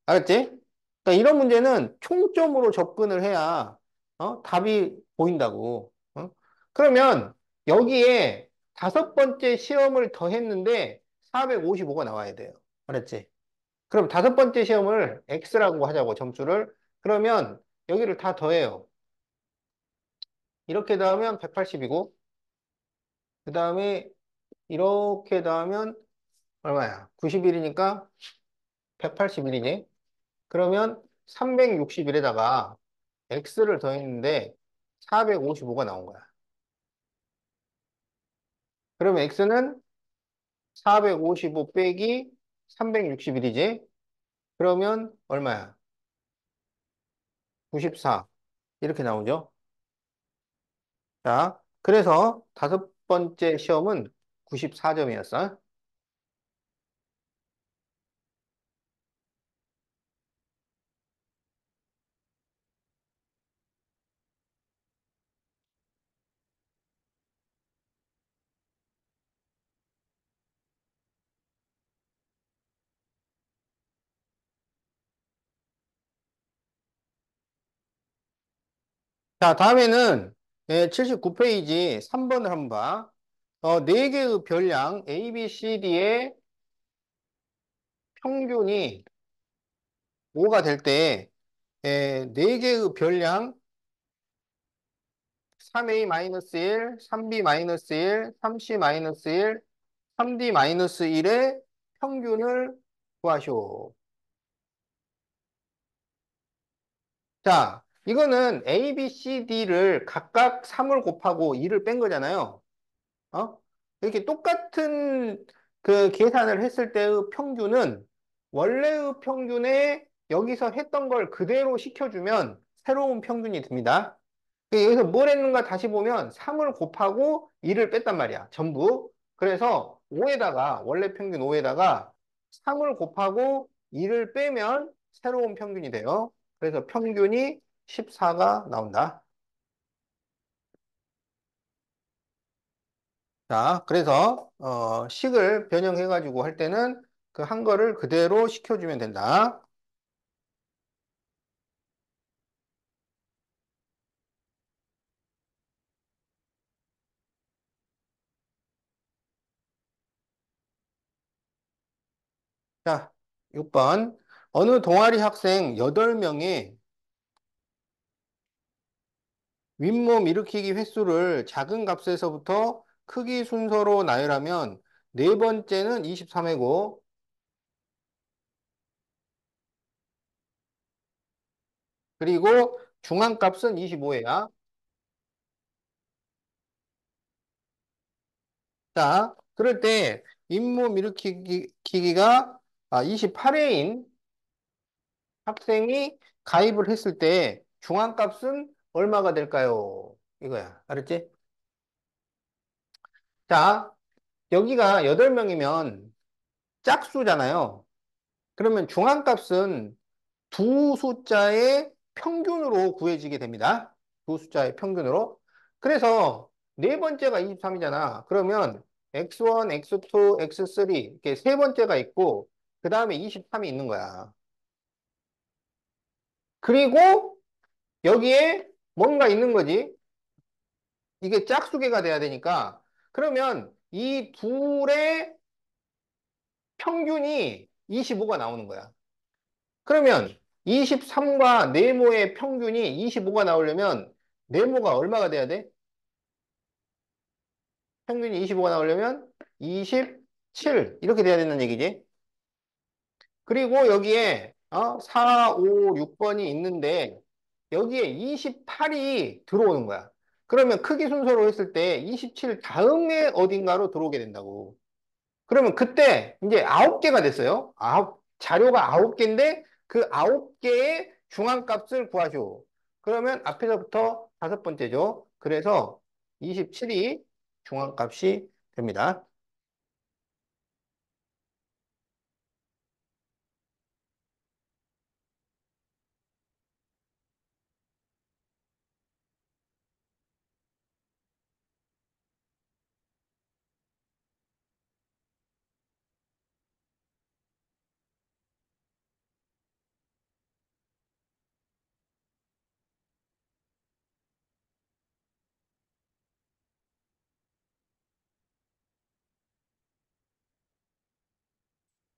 알았지? 그러니까 이런 문제는 총점으로 접근을 해야 답이 보인다고. 그러면 여기에 5번째 시험을 더 했는데 455가 나와야 돼요. 알았지? 그럼 5번째 시험을 X라고 하자고 점수를. 그러면 여기를 다 더해요. 이렇게 더하면 180이고 그 다음에 이렇게 더하면 얼마야? 91이니까 181이지? 그러면 361에다가 x를 더했는데 455가 나온 거야. 그러면 x는 455 빼기 361이지? 그러면 얼마야? 94. 이렇게 나오죠? 자, 그래서 5번째 시험은 94점이었어. 자, 다음에는 79페이지 3번을 한번 봐. 4개의 별량 A, B, C, D의 평균이 5가 될 때, 4개의 별량 3A-1, 3B-1, 3C-1, 3D-1의 평균을 구하시오. 자, 이거는 A, B, C, D를 각각 3을 곱하고 2를 뺀 거잖아요. 어? 이렇게 똑같은 그 계산을 했을 때의 평균은 원래의 평균에 여기서 했던 걸 그대로 시켜주면 새로운 평균이 됩니다. 여기서 뭘 했는가 다시 보면 3을 곱하고 2를 뺐단 말이야. 전부. 그래서 5에다가, 원래 평균 5에다가 3을 곱하고 2를 빼면 새로운 평균이 돼요. 그래서 평균이 14가 나온다. 자, 그래서, 식을 변형해가지고 할 때는 그 한 거를 그대로 시켜주면 된다. 자, 6번. 어느 동아리 학생 8명의 윗몸 일으키기 횟수를 작은 값에서부터 크기 순서로 나열하면 네 번째는 23회고 그리고 중앙값은 25회야. 자, 그럴 때 잇몸 일으키기가 28회인 학생이 가입을 했을 때 중앙값은 얼마가 될까요? 이거야. 알았지? 자, 여기가 8명이면 짝수잖아요. 그러면 중앙값은 두 숫자의 평균으로 구해지게 됩니다. 두 숫자의 평균으로. 그래서 네 번째가 23이잖아. 그러면 x1, x2, x3 이렇게 세 번째가 있고 그 다음에 23이 있는 거야. 그리고 여기에 뭔가 있는 거지. 이게 짝수계가 돼야 되니까 그러면 이 둘의 평균이 25가 나오는 거야. 그러면 23과 네모의 평균이 25가 나오려면 네모가 얼마가 돼야 돼? 평균이 25가 나오려면 27 이렇게 돼야 된다는 얘기지. 그리고 여기에 4, 5, 6번이 있는데 여기에 28이 들어오는 거야. 그러면 크기 순서로 했을 때 27 다음에 어딘가로 들어오게 된다고. 그러면 그때 이제 9개가 됐어요. 자료가 9개인데 그 9개의 중앙값을 구하시오. 그러면 앞에서부터 다섯 번째죠. 그래서 27이 중앙값이 됩니다.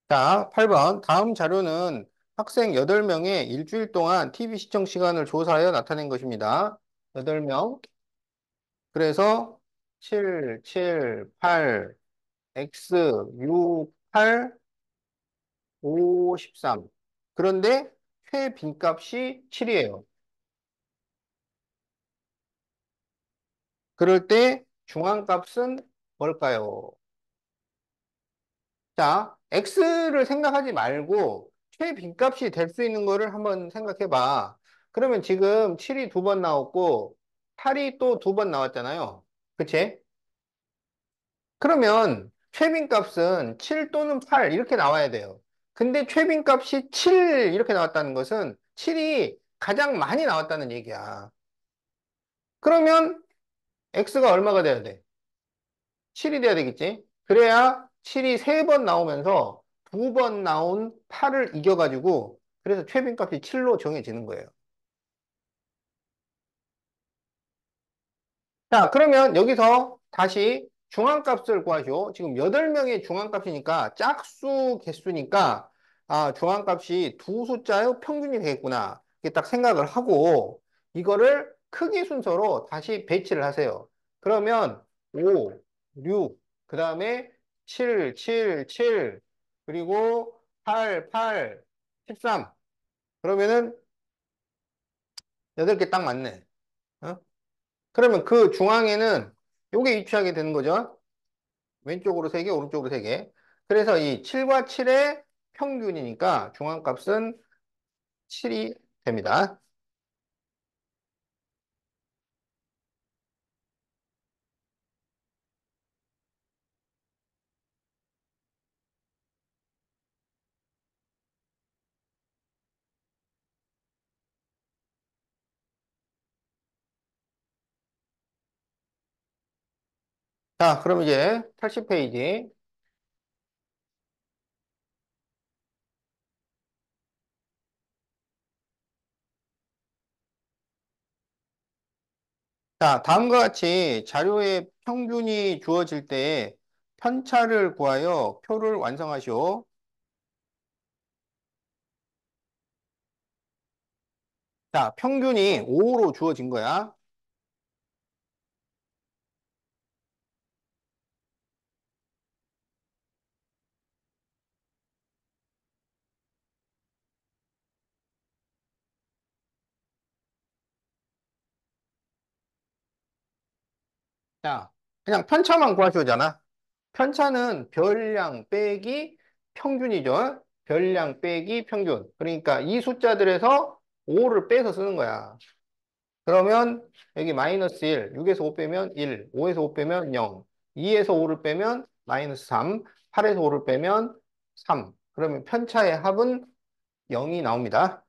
자, 8번. 다음 자료는 학생 8명의 일주일 동안 TV 시청 시간을 조사하여 나타낸 것입니다. 8명. 그래서 7, 7, 8, X, 6, 8, 5, 13. 그런데 최빈값이 7이에요. 그럴 때 중앙값은 뭘까요? 자, x를 생각하지 말고 최빈값이 될 수 있는 거를 한번 생각해 봐. 그러면 지금 7이 두 번 나왔고 8이 또 두 번 나왔잖아요. 그치? 그러면 최빈값은 7 또는 8 이렇게 나와야 돼요. 근데 최빈값이 7 이렇게 나왔다는 것은 7이 가장 많이 나왔다는 얘기야. 그러면 x가 얼마가 돼야 돼? 7이 돼야 되겠지? 그래야 7이 세 번 나오면서 두 번 나온 8을 이겨가지고 그래서 최빈값이 7로 정해지는 거예요. 자, 그러면 여기서 다시 중앙값을 구하죠. 지금 8명의 중앙값이니까 짝수 개수니까 중앙값이 두 숫자의 평균이 되겠구나. 이렇게 딱 생각을 하고 이거를 크기 순서로 다시 배치를 하세요. 그러면 5, 6, 그 다음에 7, 7, 7, 그리고 8, 8, 13. 그러면은 8개 딱 맞네. 어? 그러면 그 중앙에는 요게 위치하게 되는 거죠. 왼쪽으로 3개, 오른쪽으로 3개. 그래서 이 7과 7의 평균이니까 중앙값은 7이 됩니다. 자, 그럼 이제 80페이지. 자, 다음과 같이 자료의 평균이 주어질 때 편차를 구하여 표를 완성하시오. 자, 평균이 5로 주어진 거야. 자, 그냥 편차만 구하셔잖아. 편차는 별량 빼기 평균이죠. 별량 빼기 평균. 그러니까 이 숫자들에서 5를 빼서 쓰는 거야. 그러면 여기 마이너스 1, 6에서 5 빼면 1, 5에서 5 빼면 0, 2에서 5를 빼면 마이너스 3, 8에서 5를 빼면 3. 그러면 편차의 합은 0이 나옵니다.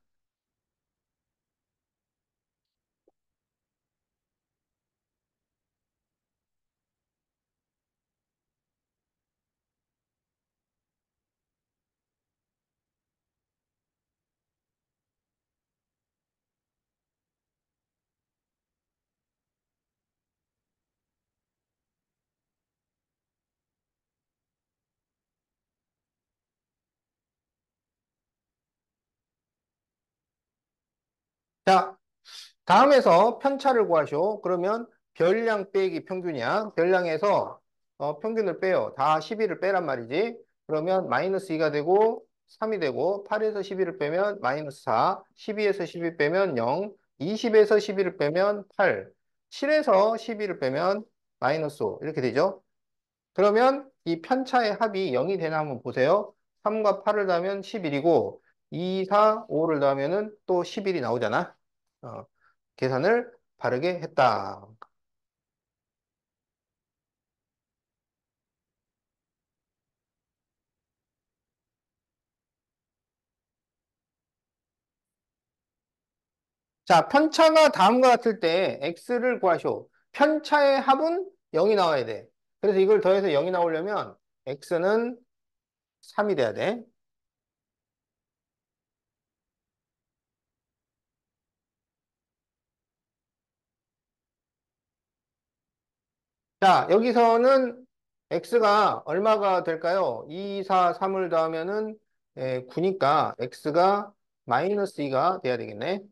자, 다음에서 편차를 구하시오. 그러면 별량 빼기 평균이야. 별량에서 평균을 빼요. 다 12를 빼란 말이지. 그러면 마이너스 2가 되고 3이 되고 8에서 12를 빼면 마이너스 4, 12에서 12 빼면 0, 20에서 12를 빼면 8, 7에서 12를 빼면 마이너스 5 이렇게 되죠. 그러면 이 편차의 합이 0이 되나 한번 보세요. 3과 8을 더하면 11이고 2, 4, 5를 더하면은 또 11이 나오잖아. 어, 계산을 바르게 했다. 자, 편차가 다음과 같을 때 x를 구하시오. 편차의 합은 0이 나와야 돼. 그래서 이걸 더해서 0이 나오려면 x는 3이 돼야 돼. 자, 여기서는 x가 얼마가 될까요? 2, 4, 3을 더하면은 9니까 x가 마이너스 2가 돼야 되겠네.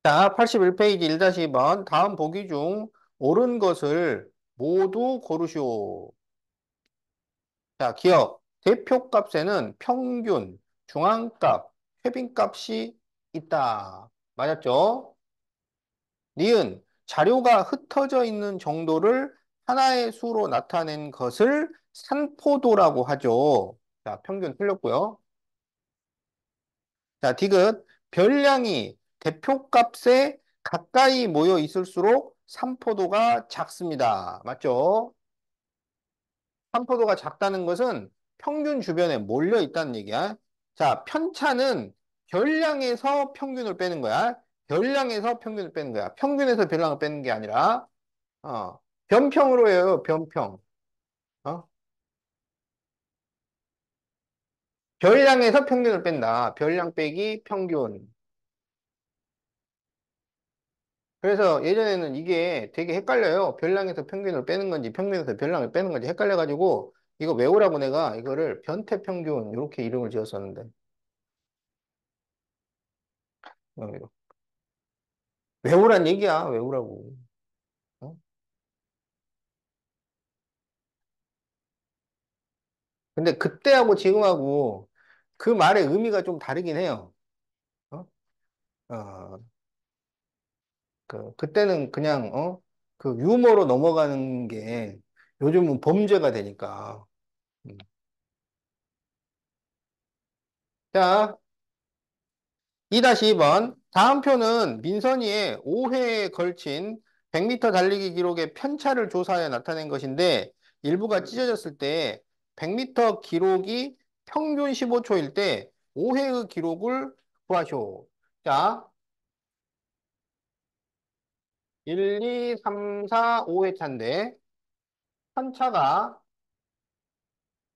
자, 81페이지 1-2번 다음 보기 중 옳은 것을 모두 고르시오. 자, 기억. 대표값에는 평균, 중앙값, 회빈값이 있다. 맞았죠? 니은, 자료가 흩어져 있는 정도를 하나의 수로 나타낸 것을 산포도라고 하죠. 자, 평균 틀렸고요. 자, 디귿, 별량이 대표값에 가까이 모여 있을수록 산포도가 작습니다. 맞죠? 산포도가 작다는 것은 평균 주변에 몰려 있다는 얘기야. 자, 편차는 별량에서 평균을 빼는 거야. 별량에서 평균을 빼는 거야. 평균에서 별량을 빼는 게 아니라, 변평으로 해요, 변평. 어? 별량에서 평균을 뺀다. 별량 빼기 평균. 그래서 예전에는 이게 되게 헷갈려요. 별량에서 평균을 빼는 건지, 평균에서 별량을 빼는 건지 헷갈려가지고, 이거 외우라고 내가 이거를 변태평균, 이렇게 이름을 지었었는데. 어, 외우란 얘기야, 외우라고. 어? 근데 그때하고 지금하고 그 말의 의미가 좀 다르긴 해요. 어? 어, 그때는 그냥, 그 유머로 넘어가는 게 요즘은 범죄가 되니까. 음. 자, 2-2번. 다음 표는 민선이의 5회에 걸친 100m 달리기 기록의 편차를 조사해 나타낸 것인데 일부가 찢어졌을 때 100m 기록이 평균 15초일 때 5회의 기록을 구하시오. 자, 1, 2, 3, 4, 5회 차인데 편차가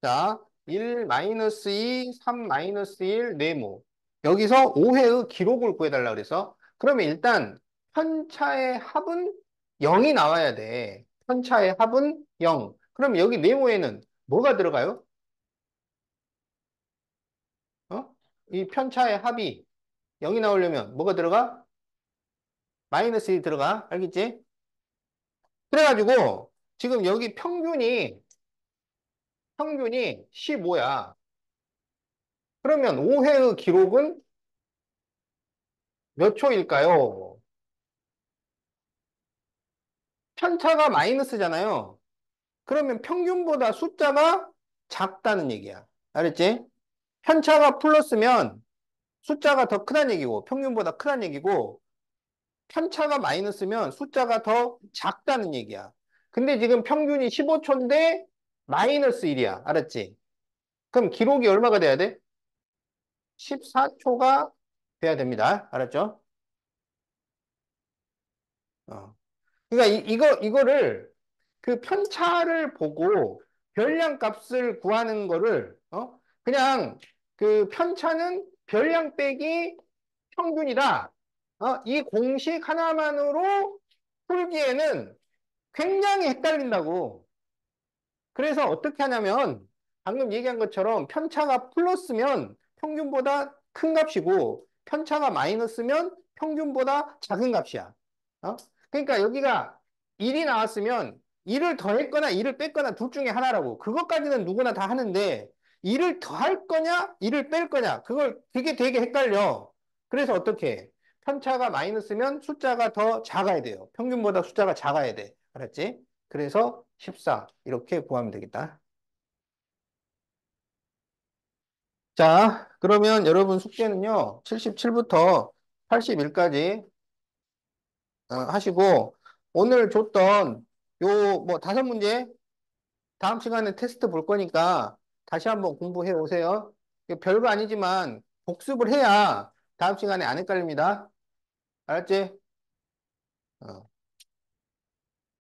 자, 1 마이너스 2, 3 마이너스 1 네모. 여기서 5회의 기록을 구해달라 그래서 그러면 일단 편차의 합은 0이 나와야 돼. 편차의 합은 0. 그럼 여기 네모에는 뭐가 들어가요? 어? 이 편차의 합이 0이 나오려면 뭐가 들어가? 마이너스 1 들어가. 알겠지? 그래가지고 지금 여기 평균이 15야. 그러면 5회의 기록은 몇 초일까요? 편차가 마이너스잖아요. 그러면 평균보다 숫자가 작다는 얘기야. 알았지? 편차가 플러스면 숫자가 더 크다는 얘기고, 평균보다 크다는 얘기고, 편차가 마이너스면 숫자가 더 작다는 얘기야. 근데 지금 평균이 15초인데 마이너스 1이야. 알았지? 그럼 기록이 얼마가 돼야 돼? 14초가 돼야 됩니다. 알았죠? 어. 그러니까 이거를 그 편차를 보고 별량 값을 구하는 거를, 그냥 그 편차는 별량 빼기 평균이다. 이 공식 하나만으로 풀기에는 굉장히 헷갈린다고. 그래서 어떻게 하냐면 방금 얘기한 것처럼 편차가 플러스면 평균보다 큰 값이고 편차가 마이너스면 평균보다 작은 값이야. 어? 그러니까 여기가 1이 나왔으면 1을 더했거나 1을 뺐거나 둘 중에 하나라고. 그것까지는 누구나 다 하는데 1을 더할 거냐, 1을 뺄 거냐. 그게 되게 헷갈려. 그래서 어떻게 해? 편차가 마이너스면 숫자가 더 작아야 돼요. 평균보다 숫자가 작아야 돼. 알았지? 그래서 14 이렇게 구하면 되겠다. 자, 그러면 여러분 숙제는요. 77부터 81까지 하시고 오늘 줬던 요 뭐 5문제 다음 시간에 테스트 볼 거니까 다시 한번 공부해 오세요. 이거 별거 아니지만 복습을 해야 다음 시간에 안 헷갈립니다. 알았지? 어.